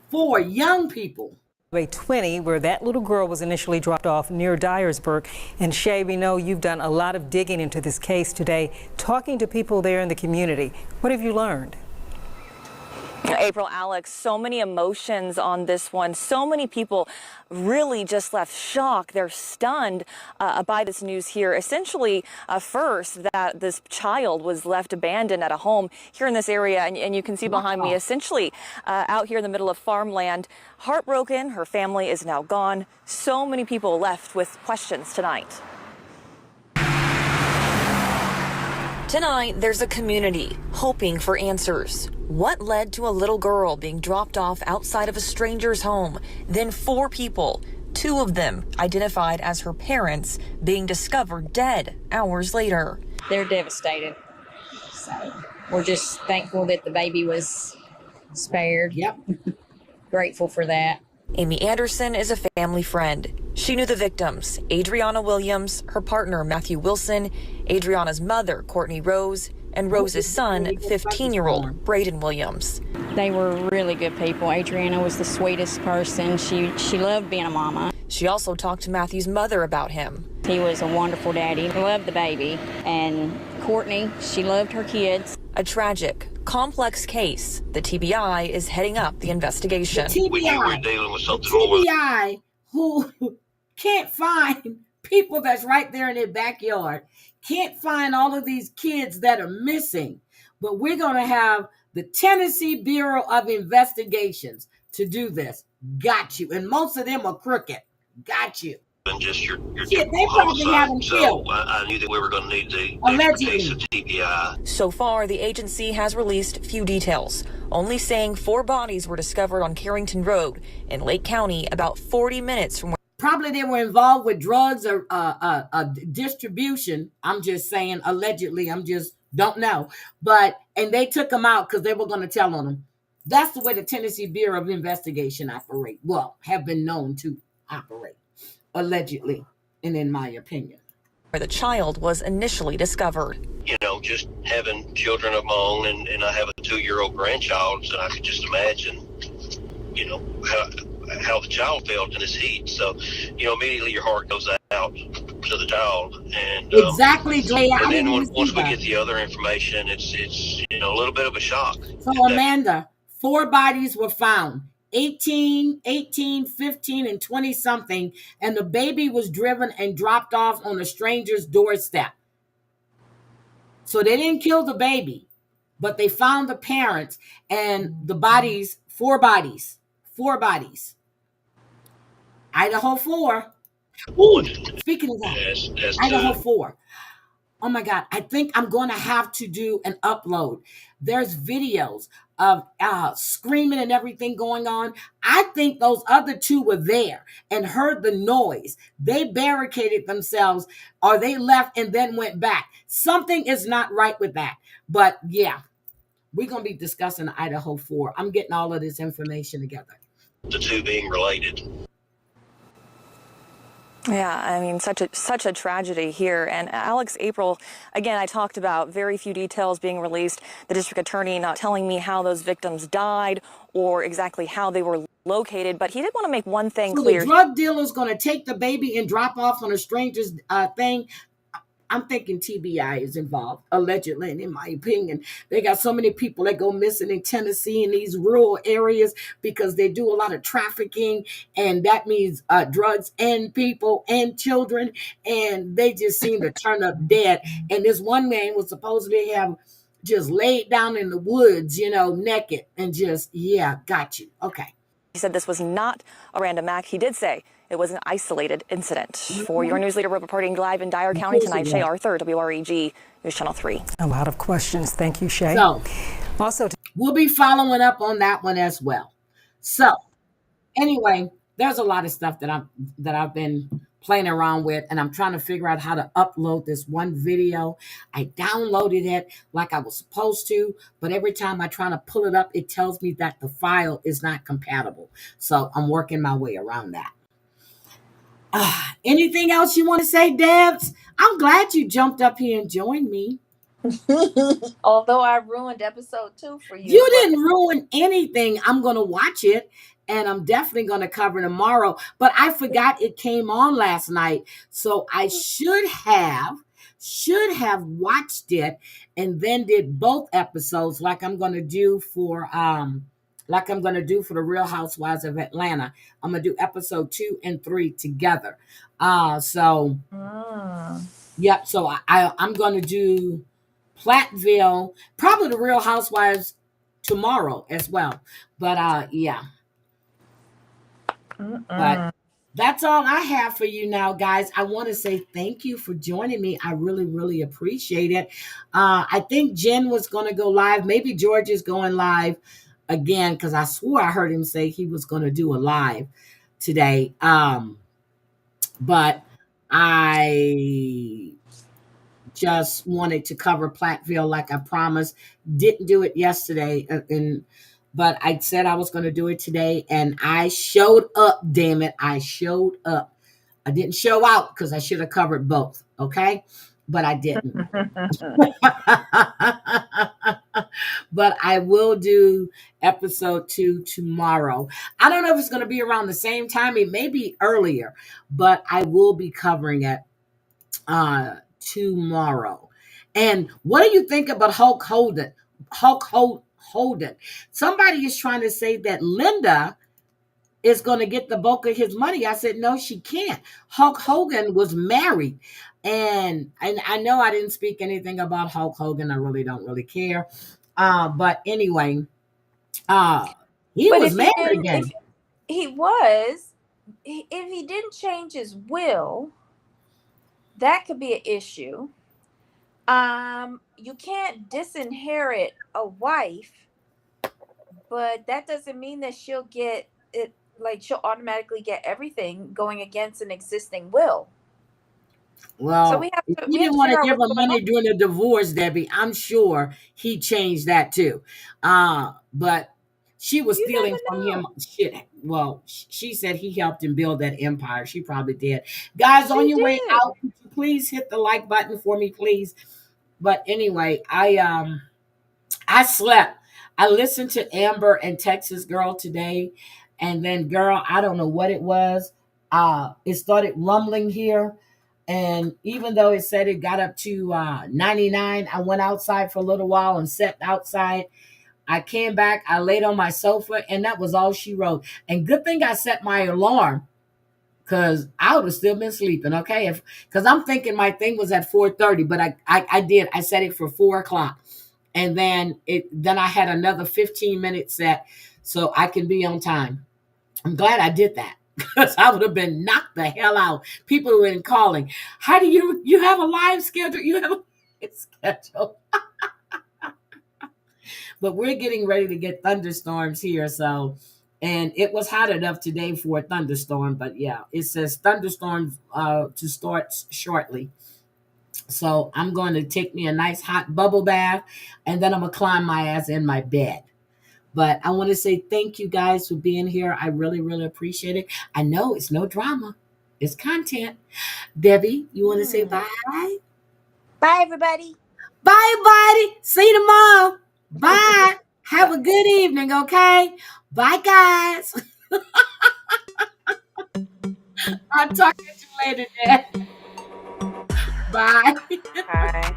4 young people. 20, where that little girl was initially dropped off near Dyersburg. And Shay, we know you've done a lot of digging into this case today, talking to people there in the community. What have you learned? April, Alex, so many emotions on this one. So many people really just left shocked. They're stunned by this news here. Essentially, first, that this child was left abandoned at a home here in this area. And you can see behind me, essentially out here in the middle of farmland. Heartbroken. Her family is now gone. So many people left with questions tonight. Tonight, there's a community hoping for answers. What led to a little girl being dropped off outside of a stranger's home? Then 4 people, 2 of them identified as her parents, being discovered dead hours later. They're devastated. So we're just thankful that the baby was spared. Yep. Grateful for that. Amy Anderson is a family friend. She knew the victims, Adriana Williams, her partner Matthew Wilson, Adriana's mother, Courtney Rose, and Rose's son, 15-year-old Braden Williams. They were really good people. Adriana was the sweetest person. She loved being a mama. She also talked to Matthew's mother about him. He was a wonderful daddy. He loved the baby. And Courtney, she loved her kids. A tragic, complex case. The TBI is heading up the investigation. TBI who can't find people that's right there in their backyard, can't find all of these kids that are missing. But we're going to have the Tennessee Bureau of Investigations to do this. Got you. And most of them are crooked. Got you. And just your Shit, they probably have them killed. So I knew that we were going to need the expertise of TBI. So far, the agency has released few details, only saying 4 bodies were discovered on Carrington Road in Lake County, about 40 minutes from where. Probably they were involved with drugs or distribution. I'm just saying, allegedly. I'm just don't know. And they took them out because they were going to tell on them. That's the way the Tennessee Bureau of Investigation operate. Well, have been known to operate. Allegedly, and in my opinion. Where the child was initially discovered. You know, just having children of my own, and I have a 2-year-old grandchild, so I could just imagine, you know, how the child felt in this heat. So, you know, immediately your heart goes out to the child. And exactly, Jay. And then once we get the other information, it's you know, a little bit of a shock. So, Amanda, 4 bodies were found. 18, 15, and 20-something, and the baby was driven and dropped off on a stranger's doorstep. So they didn't kill the baby, but they found the parents and the bodies, 4 bodies. Idaho 4. Ooh, speaking of that, Idaho 4. Oh my God, I think I'm going to have to do an upload. There's videos of screaming and everything going on. I think those other 2 were there and heard the noise. They barricaded themselves or they left and then went back. Something is not right with that. But yeah, we're going to be discussing Idaho 4. I'm getting all of this information together. The 2 being related. Yeah, I mean, such a tragedy here. And Alex, April, again, I talked about very few details being released. The district attorney not telling me how those victims died or exactly how they were located. But he did want to make one thing clear. The drug dealer's going to take the baby and drop off on a stranger's thing. I'm thinking TBI is involved, allegedly, and in my opinion. They got so many people that go missing in Tennessee in these rural areas because they do a lot of trafficking, and that means drugs and people and children, and they just seem to turn up dead. And this one man was supposedly have just laid down in the woods, naked, and just, yeah, got you. Okay. He said this was not a random act. He did say it was an isolated incident. For your news leader reporting live in Dyer County tonight, Shay Arthur, WREG News Channel 3. A lot of questions. Thank you, Shay. So, also, we'll be following up on that one as well. So, anyway, there's a lot of stuff that I've been playing around with, and I'm trying to figure out how to upload this one video. I downloaded it like I was supposed to, but every time I try to pull it up, it tells me that the file is not compatible. So I'm working my way around that. Anything else you want to say, Debs? I'm glad you jumped up here and joined me. Although I ruined episode 2 for you. You didn't ruin anything. I'm going to watch it, and I'm definitely going to cover tomorrow. But I forgot it came on last night, so I should have watched it and then did both episodes like I'm going to do for the Real Housewives of Atlanta. I'm going to do episode 2 and 3 together. Yep. So I'm going to do Plathville, probably the Real Housewives tomorrow as well. But yeah. But that's all I have for you now, guys. I want to say thank you for joining me. I really, really appreciate it. I think Jen was going to go live. Maybe George is going live again, because I swore I heard him say he was going to do a live today. But I just wanted to cover Plathville like I promised. Didn't do it yesterday, but I said I was going to do it today, and I showed up, damn it. I showed up. I didn't show out because I should have covered both, okay? But I didn't. But I will do episode 2 tomorrow. I don't know if it's going to be around the same time. It may be earlier, but I will be covering it tomorrow. And what do you think about Hulk Hogan? Somebody is trying to say that Linda is going to get the bulk of his money. I said, no, she can't. Hulk Hogan was married. And I know I didn't speak anything about Hulk Hogan. I really don't really care. But anyway, he was married again. If he didn't change his will, that could be an issue. You can't disinherit a wife, but that doesn't mean that she'll get it, like she'll automatically get everything going against an existing will. Well, so he didn't want to give her money during the divorce, Debbie. I'm sure he changed that too. But she was stealing from him. Shit. Well, she said he helped him build that empire. She probably did. Guys, on your way out, please hit the like button for me, please. But anyway, I slept. I listened to Amber and Texas Girl today, and then, girl, I don't know what it was. It started rumbling here. And even though it said it got up to 99, I went outside for a little while and sat outside. I came back, I laid on my sofa, and that was all she wrote. And good thing I set my alarm, because I would have still been sleeping, okay? Because I'm thinking my thing was at 4:30, but I did. I set it for 4 o'clock. And then I had another 15 minutes set so I can be on time. I'm glad I did that, because I would have been knocked the hell out. People were calling. How do you have a live schedule? You have a schedule. But we're getting ready to get thunderstorms here. So, and it was hot enough today for a thunderstorm. But yeah, it says thunderstorms to start shortly. So I'm going to take me a nice hot bubble bath, and then I'm going to climb my ass in my bed. But I want to say thank you guys for being here. I really, really appreciate it. I know it's no drama. It's content. Debbie, you want to say bye? Bye, everybody. Bye, buddy. See you tomorrow. Bye. Have a good evening, okay? Bye, guys. I'll talk to you later, Dad. Bye. Bye.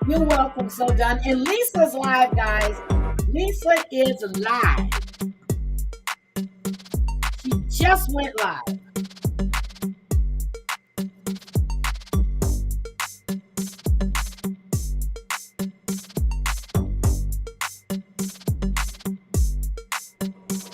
You're welcome, So Done. And Lisa's live, guys. Lisa is live. She just went live.